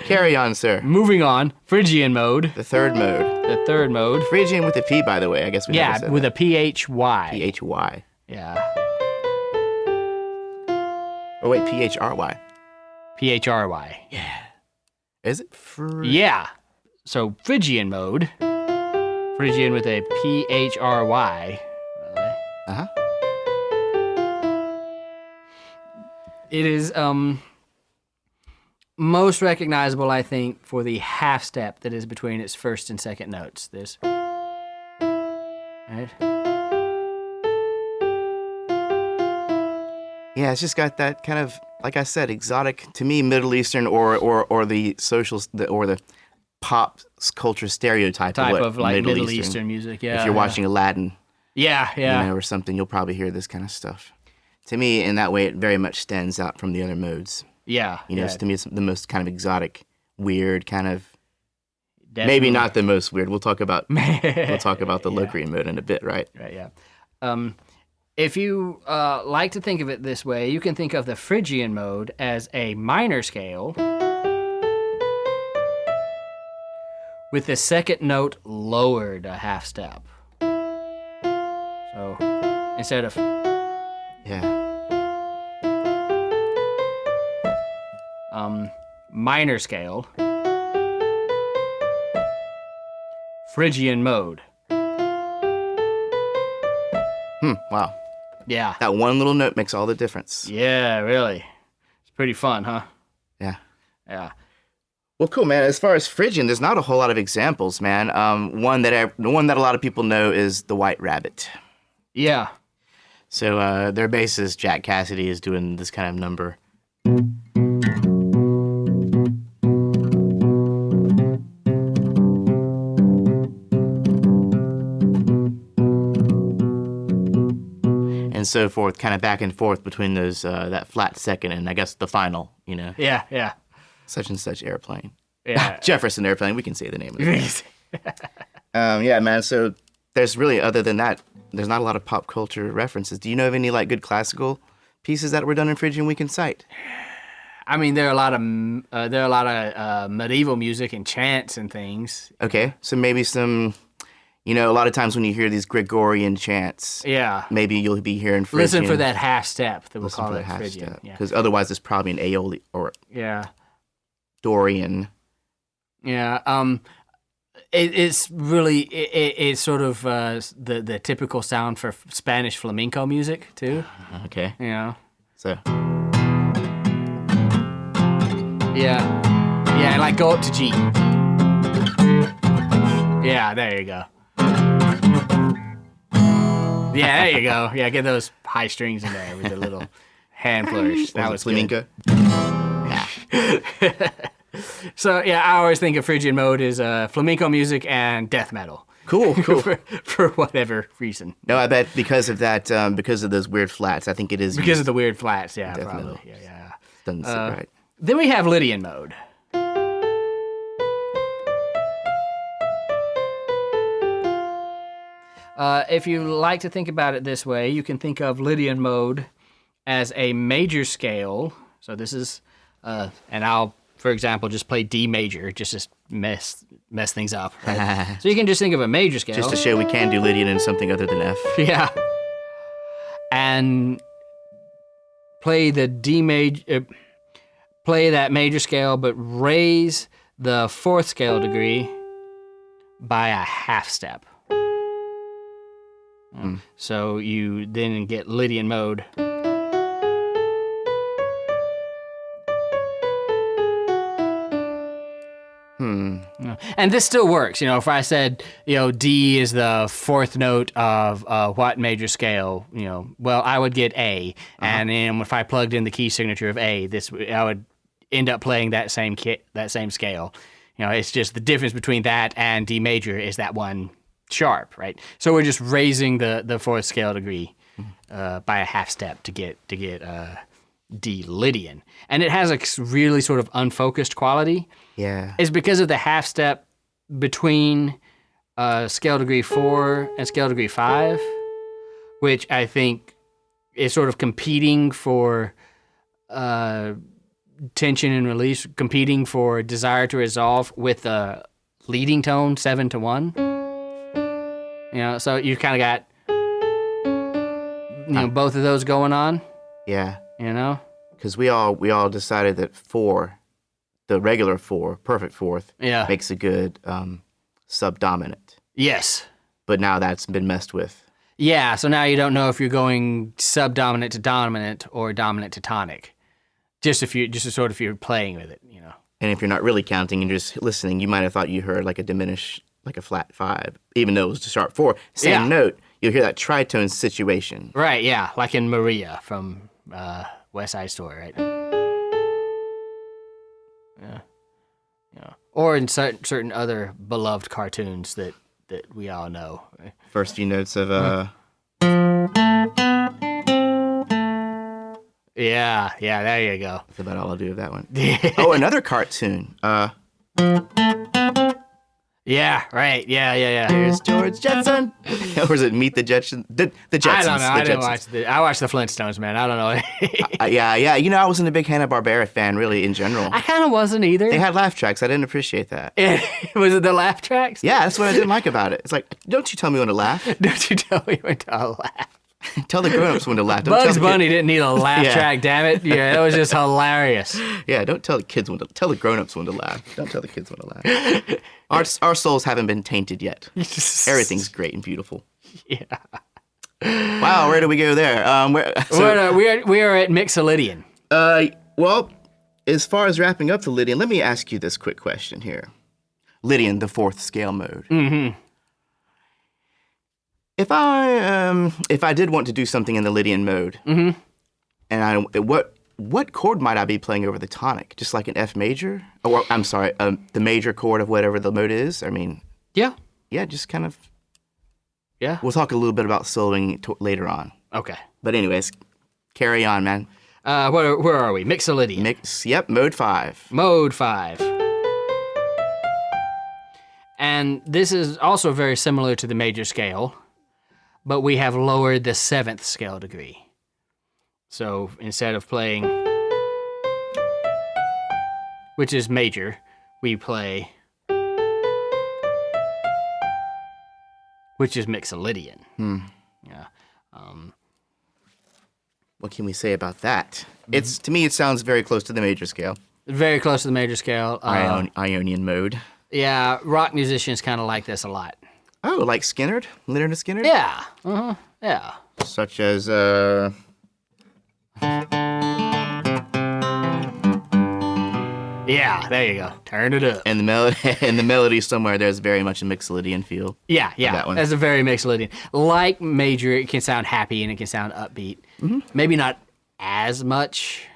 Carry on, sir. Moving on, Phrygian mode. The third mode. Phrygian with a P, by the way. I guess we never said with that. a PHY. PHY. Yeah. Oh, wait, PHRY. PHRY. Yeah. Is it? Yeah. So Phrygian mode. Phrygian with a PHRY. Uh-huh. It is most recognizable, I think, for the half step that is between its first and second notes. This. Right? Yeah, it's just got that kind of, like I said, exotic, to me, Middle Eastern or the social, or the pop culture stereotype of like Middle Eastern music, yeah. If you're watching Aladdin, yeah, or something, you'll probably hear this kind of stuff. To me, in that way, it very much stands out from the other modes. Yeah. So to me, it's the most kind of exotic, weird kind of. Definitely. Maybe not the most weird. We'll talk about the Locrian mode in a bit, right? Right. Yeah. If you like to think of it this way, you can think of the Phrygian mode as a minor scale with the second note lowered a half step. So instead of minor scale, Phrygian mode. Wow. Yeah. That one little note makes all the difference. Yeah, really. It's pretty fun, huh? Yeah. Yeah. Well, cool, man. As far as Phrygian, there's not a whole lot of examples, man. The one that a lot of people know is the White Rabbit. Yeah. So their bassist, Jack Cassidy, is doing this kind of number. And so forth, kind of back and forth between those that flat second and I guess the final, Yeah. Such and such airplane. Yeah. Jefferson Airplane, we can say the name of it. Yeah, man, so there's really, other than that, there's not a lot of pop culture references. Do you know of any good classical pieces that were done in Phrygian we can cite? I mean, there are a lot of medieval music and chants and things. Okay, so maybe some, a lot of times when you hear these Gregorian chants, maybe you'll be hearing Phrygian. Listen for that half step that we'll call it Phrygian. Because otherwise it's probably an Aeolian or Dorian. Yeah. It's really it's sort of the typical sound for Spanish flamenco music too. Okay. So. Yeah, like go up to G. Yeah, there you go. Yeah, there you go. Yeah, get those high strings in there with the little hand flourish. That was flamenco. Yeah. So yeah, I always think of Phrygian mode as flamenco music and death metal. Cool. for whatever reason. No, I bet because of that, because of those weird flats. I think it is because of the weird flats. Yeah, death probably. metal. Yeah. Doesn't sit right. Then we have Lydian mode. If you like to think about it this way, you can think of Lydian mode as a major scale. So this is, and I'll, for example, just play D major, just to mess things up. Right? So you can just think of a major scale. Just to show we can do Lydian in something other than F. Yeah. And play the D major, play that major scale, but raise the fourth scale degree by a half step. So you then get Lydian mode. And this still works. If I said, D is the fourth note of what major scale, well, I would get A. And then if I plugged in the key signature of A, I would end up playing that same scale. It's just the difference between that and D major is that one sharp, right? So we're just raising the fourth scale degree by a half step to get D Lydian. And it has a really sort of unfocused quality. Yeah. It's because of the half step between scale degree 4 and scale degree 5, which I think is sort of competing for tension and release, competing for desire to resolve with the leading tone 7 to 1. So you kind of got both of those going on. Yeah. Because we all decided that 4, the regular 4, perfect fourth, makes a good subdominant. Yes. But now that's been messed with. Yeah, so now you don't know if you're going subdominant to dominant or dominant to tonic. Just if you're playing with it, And if you're not really counting and just listening, you might have thought you heard like a diminish, like a flat 5, even though it was a sharp 4. Same note, you'll hear that tritone situation. Right, yeah, like in Maria from West Side Story, right? Yeah. Or in certain other beloved cartoons that we all know. First few notes of Yeah, there you go. That's about all I'll do with that one. Oh, another cartoon. Yeah, right. Yeah. Here's George Jetson. Or is it Meet the Jetsons? The Jetsons. I don't know. I watched the Flintstones, man. I don't know. Yeah. I wasn't a big Hanna-Barbera fan, really, in general. I kind of wasn't either. They had laugh tracks. I didn't appreciate that. Was it the laugh tracks? Yeah, that's what I didn't like about it. It's like, don't you tell me when to laugh. Don't you tell me when to laugh. Tell the grown-ups when to laugh. Don't Bugs Bunny didn't need a laugh track, damn it. Yeah, that was just hilarious. Yeah, don't tell the kids when to... Tell the grown-ups when to laugh. Don't tell the kids when to laugh. Our souls haven't been tainted yet. Everything's great and beautiful. Yeah. Wow, where do we go there? We are at Mixolydian. Well, as far as wrapping up the Lydian, let me ask you this quick question here. Lydian, the fourth scale mode. Mm-hmm. If I did want to do something in the Lydian mode, and what chord might I be playing over the tonic? Just like an F major? Or I'm sorry, the major chord of whatever the mode is. I mean, yeah, just kind of. Yeah. We'll talk a little bit about soloing later on. Okay. But anyways, carry on, man. Where are we? Mixolydian. Yep, mode 5. Mode 5. And this is also very similar to the major scale, but we have lowered the 7th scale degree. So instead of playing, which is major, we play, which is Mixolydian. Yeah. What can we say about that? To me, it sounds very close to the major scale. Very close to the major scale. Ionian mode. Yeah, rock musicians kind of like this a lot. Oh, like Skynyrd? Leonard Skynyrd? Yeah. Yeah. Such as, Yeah, there you go. Turn it up. And the melody somewhere there's very much a Mixolydian feel. Yeah. That one. That's a very Mixolydian. Like major, it can sound happy and it can sound upbeat. Mm-hmm. Maybe not as much.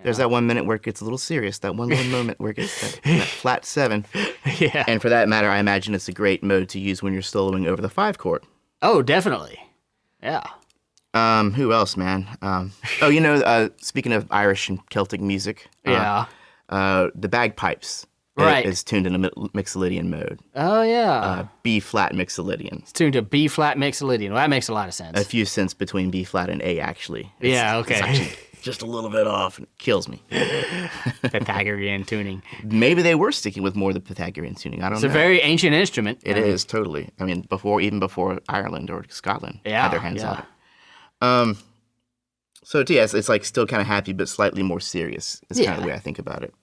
There's that 1 minute where it gets a little serious, that one little moment where it gets that flat 7. Yeah. And for that matter, I imagine it's a great mode to use when you're soloing over the 5 chord. Oh, definitely. Yeah. Who else, man? Speaking of Irish and Celtic music. The bagpipes is tuned in a Mixolydian mode. Oh, yeah. B flat Mixolydian. It's tuned to B flat Mixolydian. Well, that makes a lot of sense. A few cents between B flat and A, actually. Okay. It's actually just a little bit off, and it kills me. Pythagorean tuning. Maybe they were sticking with more of the Pythagorean tuning. I don't know. It's a very ancient instrument. It is, totally. I mean, even before Ireland or Scotland had their hands on it. So, yes, it's like still kind of happy, but slightly more serious. Is kind of the way I think about it.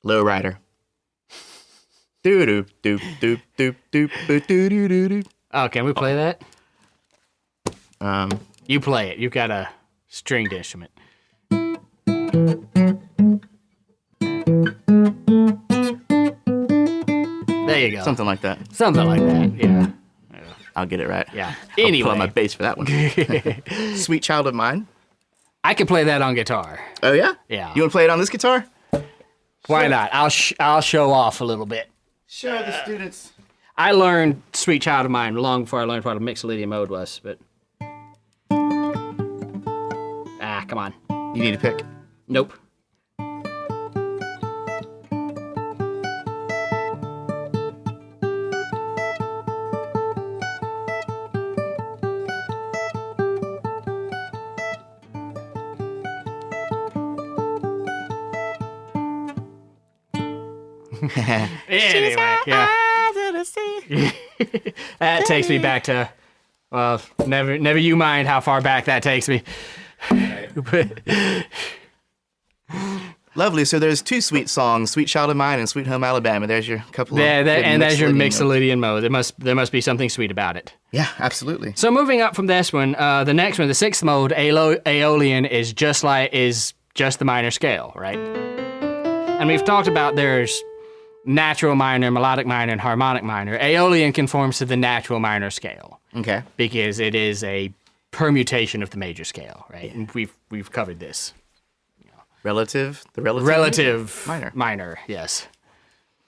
Low rider. Do do do do do do do do do do. Oh, can we play that? Um, You play it. You've got a stringed instrument. There you go. something like that. Something like that, yeah. I'll get it right. Yeah. I'll Anyway. pull out my bass for that one. Sweet Child of Mine. I can play that on guitar. Oh, yeah? Yeah. You want to play it on this guitar? Why not? I'll show off a little bit. Show the students. I learned Sweet Child of Mine long before I learned what a Mixolydian mode was, but... Ah, come on. You need to pick. Nope. Anyway, yeah. That takes me back to, well, never you mind how far back that takes me. Lovely. So there's 2 sweet songs, Sweet Child of Mine and Sweet Home Alabama. There's your couple of and there's your Mixolydian Mixolydian mode. There must be something sweet about it. Yeah, absolutely. So moving up from this one, the next one, the 6th mode, Aeolian, is just the minor scale, right? And we've talked about there's natural minor, melodic minor, and harmonic minor. Aeolian conforms to the natural minor scale. Okay. Because it is a permutation of the major scale, right? And we've covered this. The relative Minor, yes.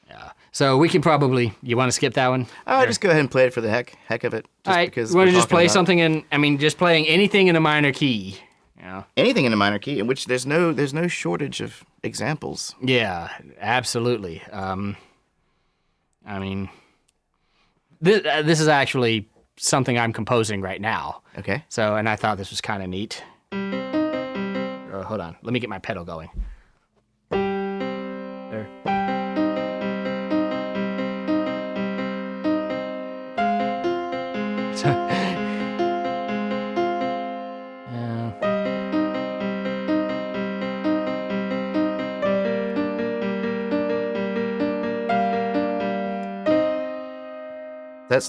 Yeah. So we can probably, you want to skip that one? Oh, just go ahead and play it for the heck of it. All right, because you want to we're just talking play about something just playing anything in a minor key. Yeah. anything in a minor key, in which there's no shortage of examples. Yeah, absolutely. This is actually something I'm composing right now. Okay. So, and I thought this was kind of neat. Hold on, let me get my pedal going. There.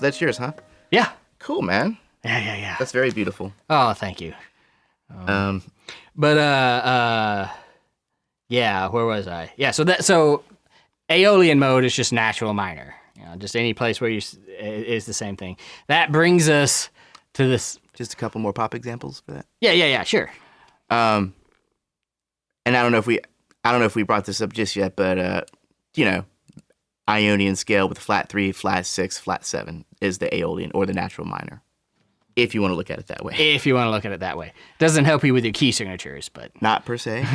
That's yours, huh? Yeah. Cool, man. Yeah. That's very beautiful. Oh, thank you. But yeah, where was I? Yeah, so Aeolian mode is just natural minor. Just any place where is the same thing. That brings us to this. Just a couple more pop examples for that. Yeah, sure. And I don't know if we brought this up just yet, but Ionian scale with flat 3, flat 6, flat 7 is the Aeolian or the natural minor. If you want to look at it that way. Doesn't help you with your key signatures, but not per se.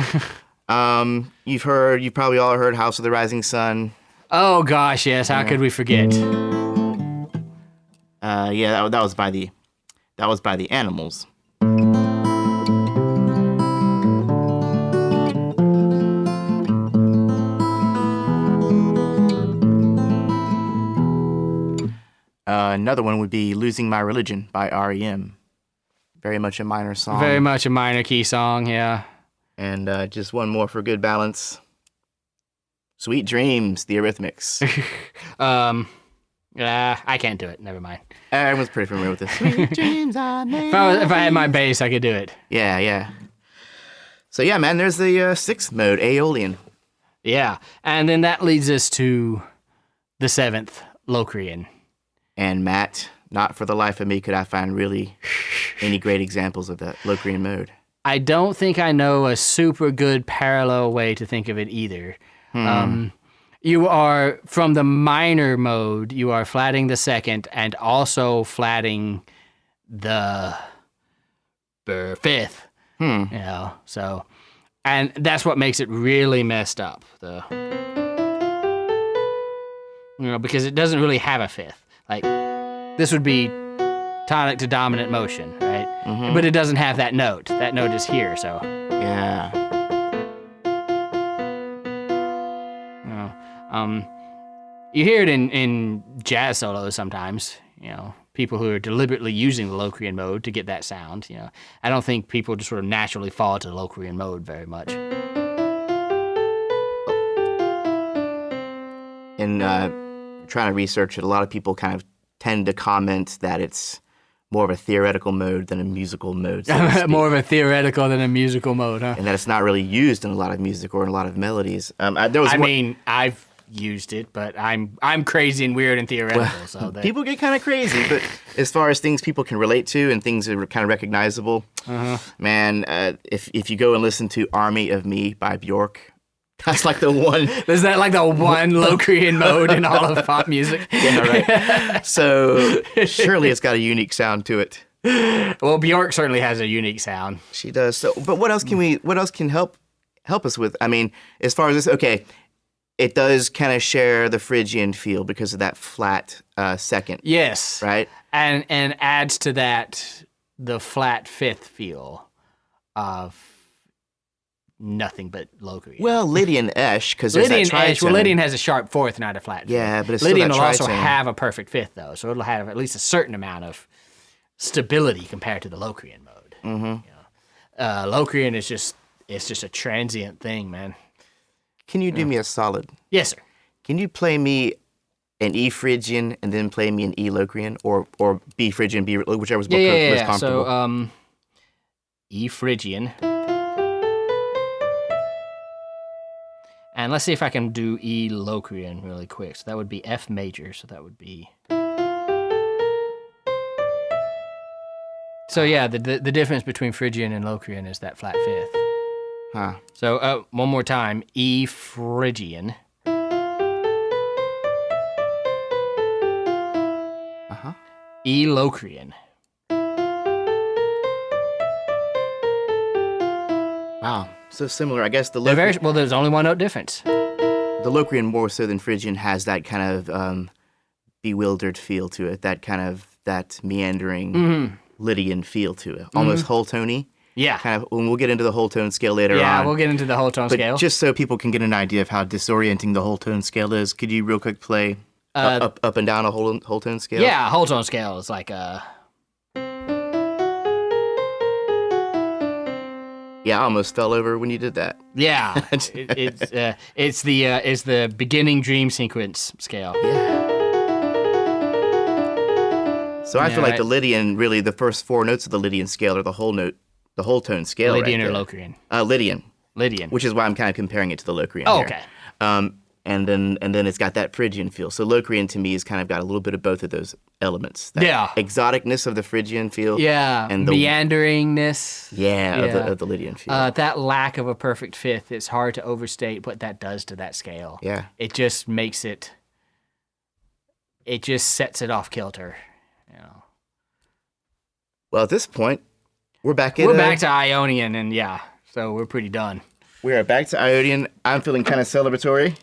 You've probably all heard House of the Rising Sun. Oh gosh, yes. How could we forget? Yeah, that was by the Animals. Another one would be Losing My Religion by R.E.M. Very much a minor song. Very much a minor key song, yeah. And just one more for good balance. Sweet Dreams, the Eurythmics. I can't do it. Never mind. Everyone's pretty familiar with this. Sweet dreams I made. If I had my bass, I could do it. Yeah. So yeah, man, there's the 6th mode, Aeolian. Yeah, and then that leads us to the 7th, Locrian. And Matt, not for the life of me could I find really any great examples of that Locrian mode. I don't think I know a super good parallel way to think of it either. You are, from the minor mode, you are flatting the 2nd and also flatting the 5th. So, and that's what makes it really messed up. Because it doesn't really have a 5th. Like, this would be tonic to dominant motion, right? Mm-hmm. But it doesn't have that note. That note is here, so. Yeah. You hear it in jazz solos sometimes, people who are deliberately using the Locrian mode to get that sound, I don't think people just sort of naturally fall to the Locrian mode very much. In trying to research it, a lot of people kind of tend to comment that it's more of a theoretical mode than a musical mode. So to speak. More of a theoretical than a musical mode, huh? And that it's not really used in a lot of music or in a lot of melodies. I've used it, but I'm crazy and weird and theoretical. So that... people get kind of crazy, but as far as things people can relate to and things that are kind of recognizable, man, if you go and listen to "Army of Me" by Bjork, that's like the one. Is that like the one Locrian mode in all of pop music? Yeah, right. So surely it's got a unique sound to it. Well, Bjork certainly has a unique sound. She does. So, but what else can help us with? I mean, as far as this, okay, it does kind of share the Phrygian feel because of that flat second. Yes. Right? And adds to that the flat fifth feel of nothing but Locrian. Well, Lydian Esh, because there's Lydian that tritone. Esh, well, Lydian has a sharp fourth, not a flat fifth. Yeah, but it's Lydian still will that also tritone. have a perfect fifth, though, so it'll have at least a certain amount of stability compared to the Locrian mode. Mm-hmm. You know? Locrian is just a transient thing, man. Can you do me a solid? Yes, sir. Can you play me an E Phrygian and then play me an E Locrian, or B Phrygian, whichever's most comfortable? So, E Phrygian. And let's see if I can do E Locrian really quick. So that would be F major. So that would be. So yeah, the difference between Phrygian and Locrian is that flat fifth. Huh. So one more time, E Phrygian. Uh-huh. E Locrian. Wow. So similar. I guess the They're Locrian, very well. There's only one note difference. the Locrian more so than Phrygian has that kind of bewildered feel to it. That meandering Lydian feel to it. Almost whole tony. Yeah. Kind of. And we'll get into the whole tone scale later on. Yeah, we'll get into the whole tone But scale. just so people can get an idea of how disorienting the whole tone scale is, could you real quick play up and down a whole tone scale? Yeah, whole tone scale is like Yeah, I almost fell over when you did that. Yeah, it's the beginning dream sequence scale. Yeah. So I feel like right. the Lydian, really, the first four notes of the Lydian scale are the whole tone scale. Lydian right or there. Locrian? Lydian. Which is why I'm kind of comparing it to the Locrian. Oh, here. okay. And then it's got that Phrygian feel. So Locrian to me has kind of got a little bit of both of those elements. That Yeah. exoticness of the Phrygian feel. Yeah, And the meanderingness. Yeah. Of the Lydian feel. That lack of a perfect fifth, it's hard to overstate what that does to that scale. Yeah. It just makes it just sets it off kilter, you know. Well, at this point, we're back to Ionian, and yeah, so we're pretty done. We are back to Ionian. I'm feeling kind of celebratory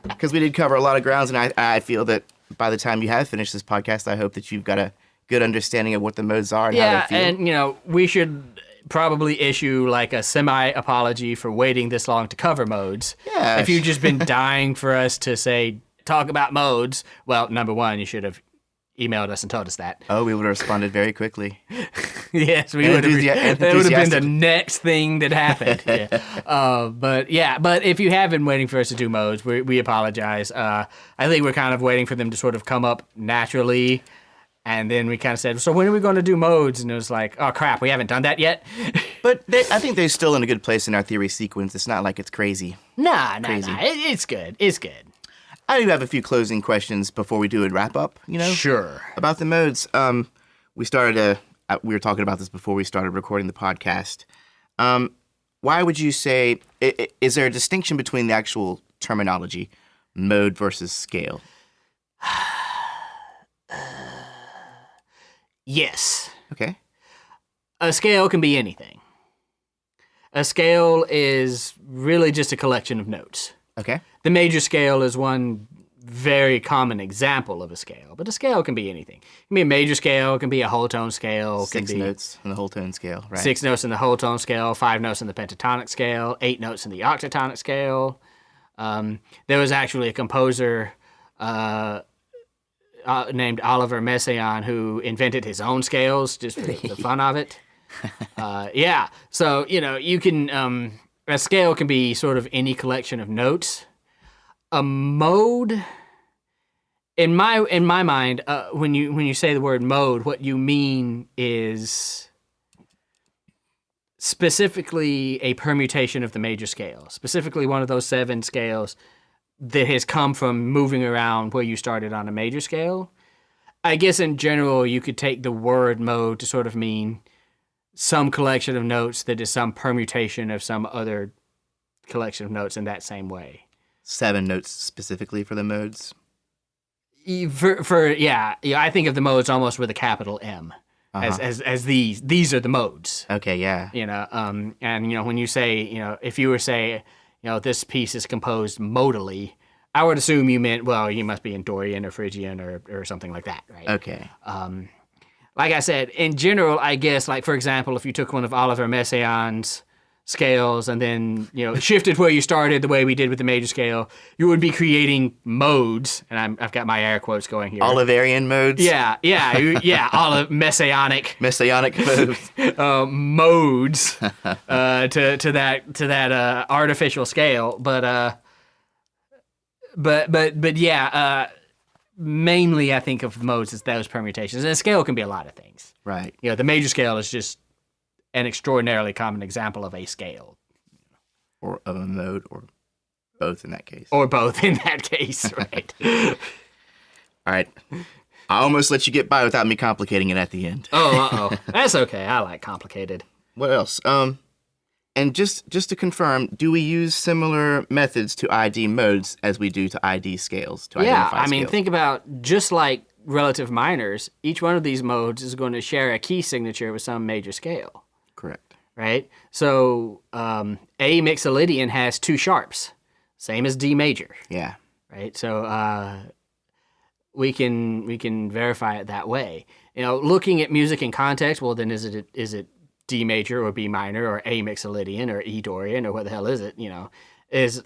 because we did cover a lot of grounds, and I feel that by the time you have finished this podcast, I hope that you've got a good understanding of what the modes are and how they feel. And you know, we should probably issue like a semi-apology for waiting this long to cover modes. Yeah. If you've just been dying for us to say talk about modes, well, number one, you should have emailed us and told us that. Oh, we would have responded very quickly. Yes, we would have. That would have been the next thing that happened. Yeah. But if you have been waiting for us to do modes, we apologize. I think we're kind of waiting for them to sort of come up naturally, and then we kind of said, so when are we going to do modes? And it was like, oh crap, we haven't done that yet. But I think they're still in a good place in our theory sequence. It's not like it's crazy. Nah. It's good. It's good. I do have a few closing questions before we do a wrap up. Sure. About the modes. We were talking about this before we started recording the podcast. Why would you say, is there a distinction between the actual terminology, mode versus scale? Yes. Okay. A scale can be anything. A scale is really just a collection of notes. Okay. The major scale is one very common example of a scale, but a scale can be anything. It can be a major scale, it can be a whole tone scale. Six notes in the whole tone scale, right? 6 notes in the whole tone scale, 5 notes in the pentatonic scale, 8 notes in the octatonic scale. There was actually a composer named Oliver Messiaen who invented his own scales just for the fun of it. Yeah, so, you can... a scale can be sort of any collection of notes. A mode in my mind, when you say the word mode, what you mean is specifically a permutation of the major scale, specifically one of those 7 scales that has come from moving around where you started on a major scale. I guess in general, you could take the word mode to sort of mean some collection of notes that is some permutation of some other collection of notes in that same way. 7 notes specifically for the modes? I think of the modes almost with a capital M. As these are the modes. Okay, yeah. And when you say, if you were say, this piece is composed modally, I would assume you meant, well, you must be in Dorian or Phrygian or something like that, right? Okay. Like I said, in general, I guess, like for example, if you took one of Oliver Messiaen's scales and then shifted where you started the way we did with the major scale, you would be creating modes, and I've got my air quotes going here. Oliverian modes. Yeah. Messianic modes. Modes to that artificial scale, but mainly I think of modes as those permutations. And a scale can be a lot of things. Right. The major scale is just an extraordinarily common example of a scale. Or of a mode, or both in that case. Or both in that case, right. All right. I almost let you get by without me complicating it at the end. Oh. That's okay. I like complicated. What else? And just to confirm, do we use similar methods to ID modes as we do to ID scales? I mean, think about just like relative minors, each one of these modes is going to share a key signature with some major scale. Correct. Right? So A Mixolydian has 2 sharps, same as D major. Yeah. Right? So we can verify it that way. Looking at music in context, well, then is it D major or B minor or A Mixolydian or E Dorian or what the hell is it? Is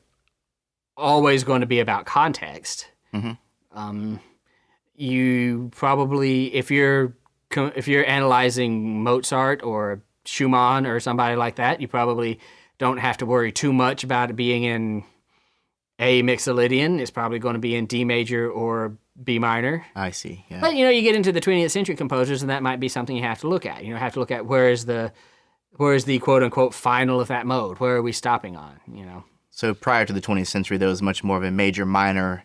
always going to be about context. Mm-hmm. You probably, if you're analyzing Mozart or Schumann or somebody like that, you probably don't have to worry too much about it being in A Mixolydian. It's probably going to be in D major or B minor. I see, yeah. But, you get into the 20th century composers, and that might be something you have to look at. You have to look at where is the quote-unquote final of that mode? Where are we stopping on, So prior to the 20th century, there was much more of a major-minor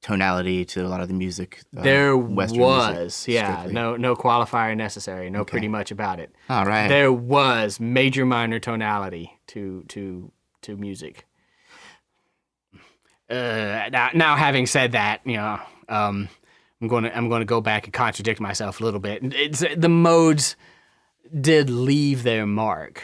tonality to a lot of the music. There Western was, music, yeah. strictly. No qualifier necessary. No pretty much about it. All right. There was major-minor tonality to music. Now having said that, I'm going to go back and contradict myself a little bit. The modes did leave their mark,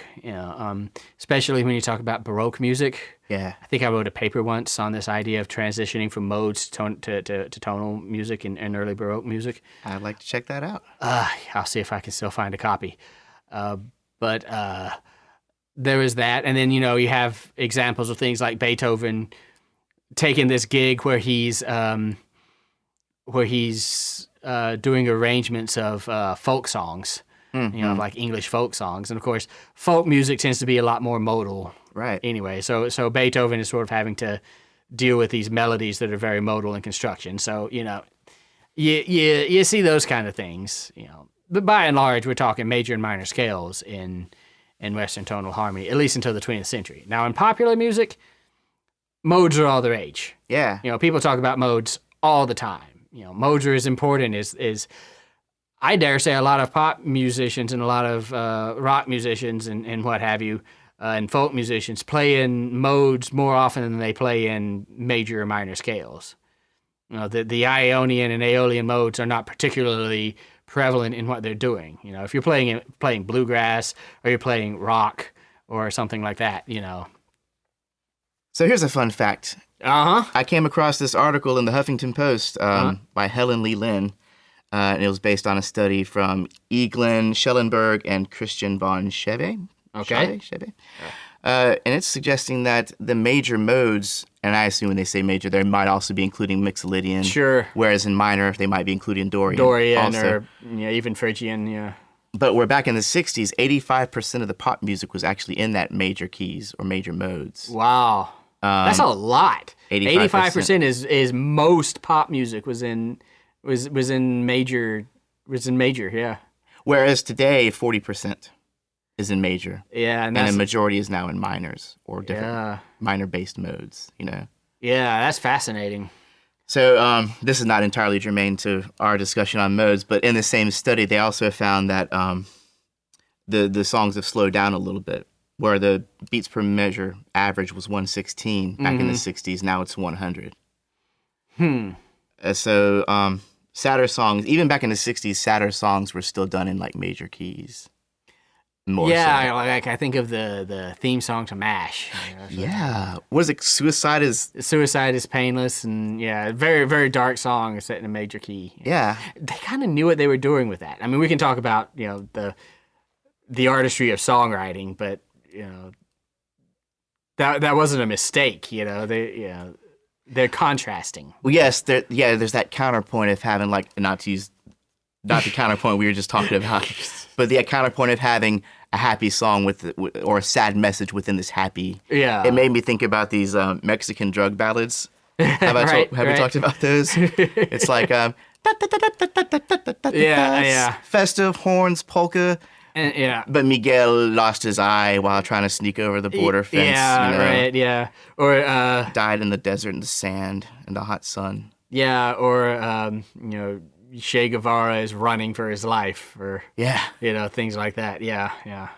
especially when you talk about Baroque music. Yeah. I think I wrote a paper once on this idea of transitioning from modes to tonal music in early Baroque music. I'd like to check that out. I'll see if I can still find a copy. But there is that. And then, you have examples of things like Beethoven taking this gig where he's doing arrangements of folk songs, like English folk songs. And of course, folk music tends to be a lot more modal. Right. Anyway, so Beethoven is sort of having to deal with these melodies that are very modal in construction. So, you see those kind of things, But by and large, we're talking major and minor scales in Western tonal harmony, at least until the 20th century. Now, in popular music, modes are all the rage. Yeah. People talk about modes all the time. Modes are as important as I dare say a lot of pop musicians and a lot of rock musicians and what have you, and folk musicians play in modes more often than they play in major or minor scales. The Ionian and Aeolian modes are not particularly prevalent in what they're doing. If you're playing bluegrass or you're playing rock or something like that, So here's a fun fact. I came across this article in the Huffington Post by Helen Lee Lin, and it was based on a study from Eglin Schellenberg and Christian von Cheve. Okay. Cheve. And it's suggesting that the major modes, and I assume when they say major, they might also be including Mixolydian. Sure. Whereas in minor, they might be including Dorian. Also. Or even Phrygian, yeah. But we're back in the 60s, 85% of the pop music was actually in that major keys or major modes. Wow. That's a lot. 85%. 85% is most pop music was in major, yeah. Whereas today, 40% is in major. Yeah, and a majority is now in minors or different minor-based modes, you know? Yeah, that's fascinating. So this is not entirely germane to our discussion on modes, but in the same study, they also found that the songs have slowed down a little bit, where the beats per measure average was 116 back in the 60s. Now it's 100. So sadder songs, even back in the 60s, sadder songs were still done in like major keys. More yeah, so. like I think of the theme song to MASH. Yeah. Was it Suicide is Painless, and very, very dark song set in a major key. Yeah. They kind of knew what they were doing with that. I mean, we can talk about, the artistry of songwriting, but, that wasn't a mistake, they're contrasting. Well, yes, there's that counterpoint of having, like, not the counterpoint we were just talking about, but the counterpoint of having a happy song or a sad message within this happy. Yeah. It made me think about these Mexican drug ballads. Have we talked about those? It's like festive horns polka. But Miguel lost his eye while trying to sneak over the border fence. Or died in the desert in the sand in the hot sun. Yeah, or Che Guevara is running for his life, or things like that. Yeah.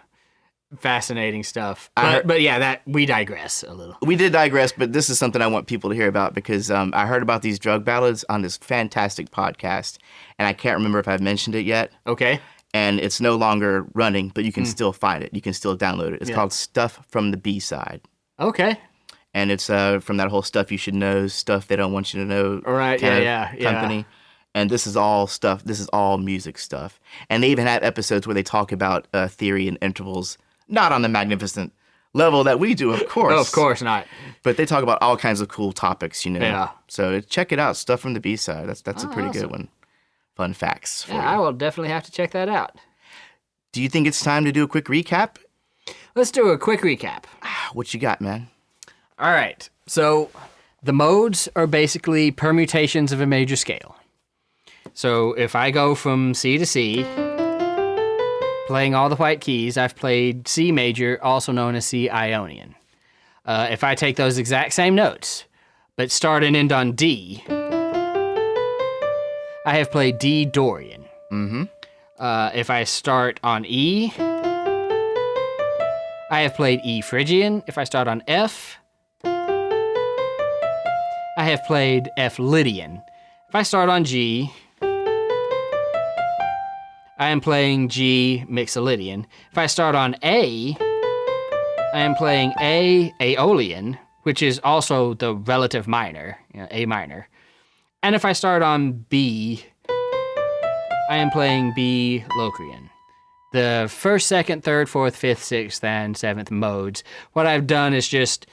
Fascinating stuff. But that we digress a little. We did digress, but this is something I want people to hear about because I heard about these drug ballads on this fantastic podcast, and I can't remember if I've mentioned it yet. Okay. And it's no longer running, but you can still find it. You can still download it. It's called Stuff from the B-Side. Okay. And it's from that whole Stuff You Should Know, Stuff They Don't Want You to Know company. And this is all stuff. This is all music stuff. And they even have episodes where they talk about theory and intervals, not on the magnificent level that we do, of course. Oh, of course not. But they talk about all kinds of cool topics, Yeah. So check it out, Stuff from the B-Side. That's a pretty good one. Fun facts for you. I will definitely have to check that out. Do you think it's time to do a quick recap? Let's do a quick recap. What you got, man? All right. So the modes are basically permutations of a major scale. So if I go from C to C, playing all the white keys, I've played C major, also known as C Ionian. If I take those exact same notes, but start and end on D, I have played D Dorian. Mm-hmm. If I start on E, I have played E Phrygian. If I start on F, I have played F Lydian. If I start on G, I am playing G Mixolydian. If I start on A, I am playing A Aeolian, which is also the relative minor, A minor. And if I start on B, I am playing B Locrian. The first, second, third, fourth, fifth, sixth, and seventh modes. What I've done is just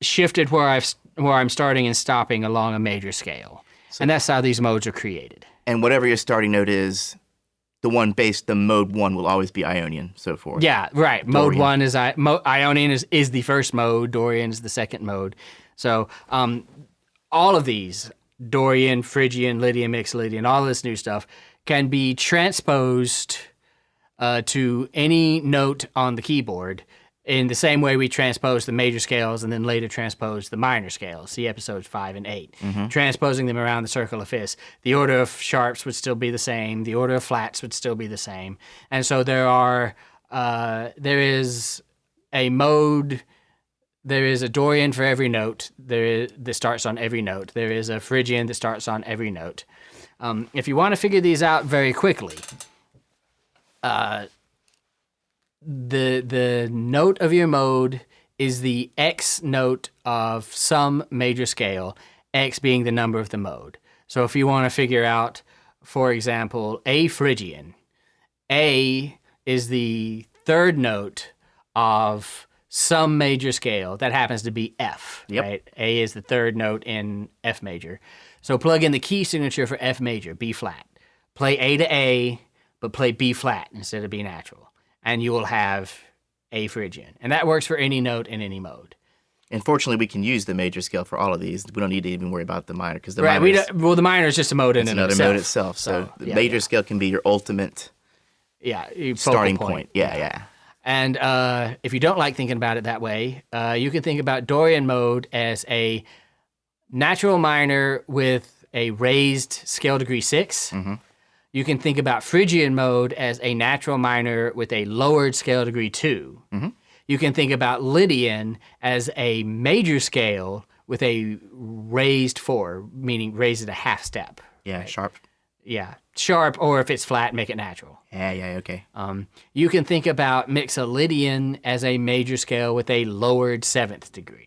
shifted where I'm starting and stopping along a major scale. And that's how these modes are created. And whatever your starting note is, the mode 1 will always be Ionian, so forth. Yeah, right. Mode 1 is Ionian is the first mode, Dorian is the second mode. So all of these, Dorian, Phrygian, Lydian, Mixolydian, all of this new stuff, can be transposed to any note on the keyboard in the same way we transpose the major scales and then later transpose the minor scales. See episodes 5 and 8. Mm-hmm. Transposing them around the circle of fifths. The order of sharps would still be the same. The order of flats would still be the same. And so there is a mode. There is a Dorian for every note that starts on every note. There is a Phrygian that starts on every note. If you want to figure these out very quickly, the note of your mode is the X note of some major scale, X being the number of the mode. So if you want to figure out, for example, A Phrygian, A is the third note of some major scale. That happens to be F, right? A is the third note in F major. So plug in the key signature for F major, B flat. Play A to A, but play B flat instead of B natural. And you will have A Phrygian. And that works for any note in any mode. Unfortunately, we can use the major scale for all of these. We don't need to even worry about the minor because the Right. minor Well, the minor is just a mode in is and another of itself. mode itself. So the yeah, major scale can be your ultimate your starting focal point. Yeah. And if you don't like thinking about it that way, you can think about Dorian mode as a natural minor with a raised scale degree 6. Mm-hmm. You can think about Phrygian mode as a natural minor with a lowered scale degree 2. Mm-hmm. You can think about Lydian as a major scale with a raised 4, meaning raise it a half step. Yeah, right? sharp. Yeah, sharp, or if it's flat, make it natural. Yeah, okay. You can think about Mixolydian as a major scale with a lowered 7th degree.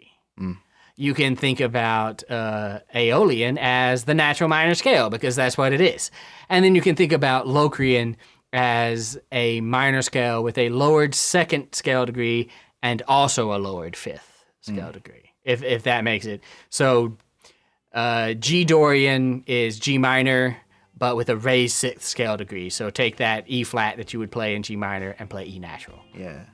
You can think about Aeolian as the natural minor scale, because that's what it is. And then you can think about Locrian as a minor scale with a lowered 2nd scale degree and also a lowered 5th scale degree, if that makes it. So G Dorian is G minor, but with a raised 6th scale degree. So take that E flat that you would play in G minor and play E natural. Yeah.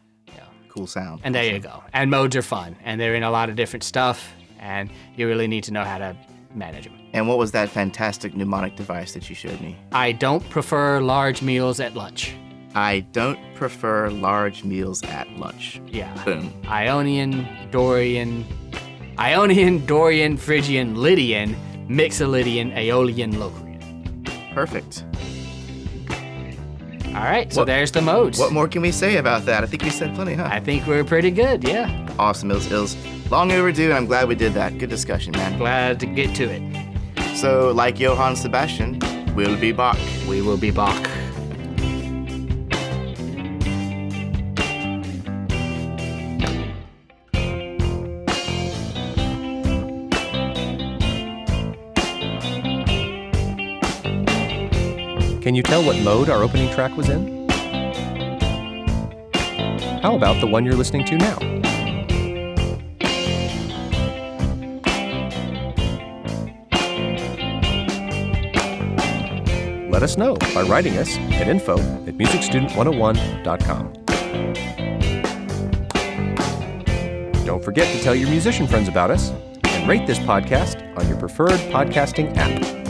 Cool sound. And there you go. And modes are fun, and they're in a lot of different stuff, and you really need to know how to manage them. And what was that fantastic mnemonic device that you showed me? I don't prefer large meals at lunch. I don't prefer large meals at lunch. Yeah. Boom. Ionian, Dorian, Phrygian, Lydian, Mixolydian, Aeolian, Locrian. Perfect. All right, so there's the modes. What more can we say about that? I think we said plenty, huh? I think we're pretty good, yeah. Awesome. It was long overdue, and I'm glad we did that. Good discussion, man. Glad to get to it. So, like Johann Sebastian, we'll be back. We will be back. Can you tell what mode our opening track was in? How about the one you're listening to now? Let us know by writing us at info@musicstudent101.com. Don't forget to tell your musician friends about us and rate this podcast on your preferred podcasting app.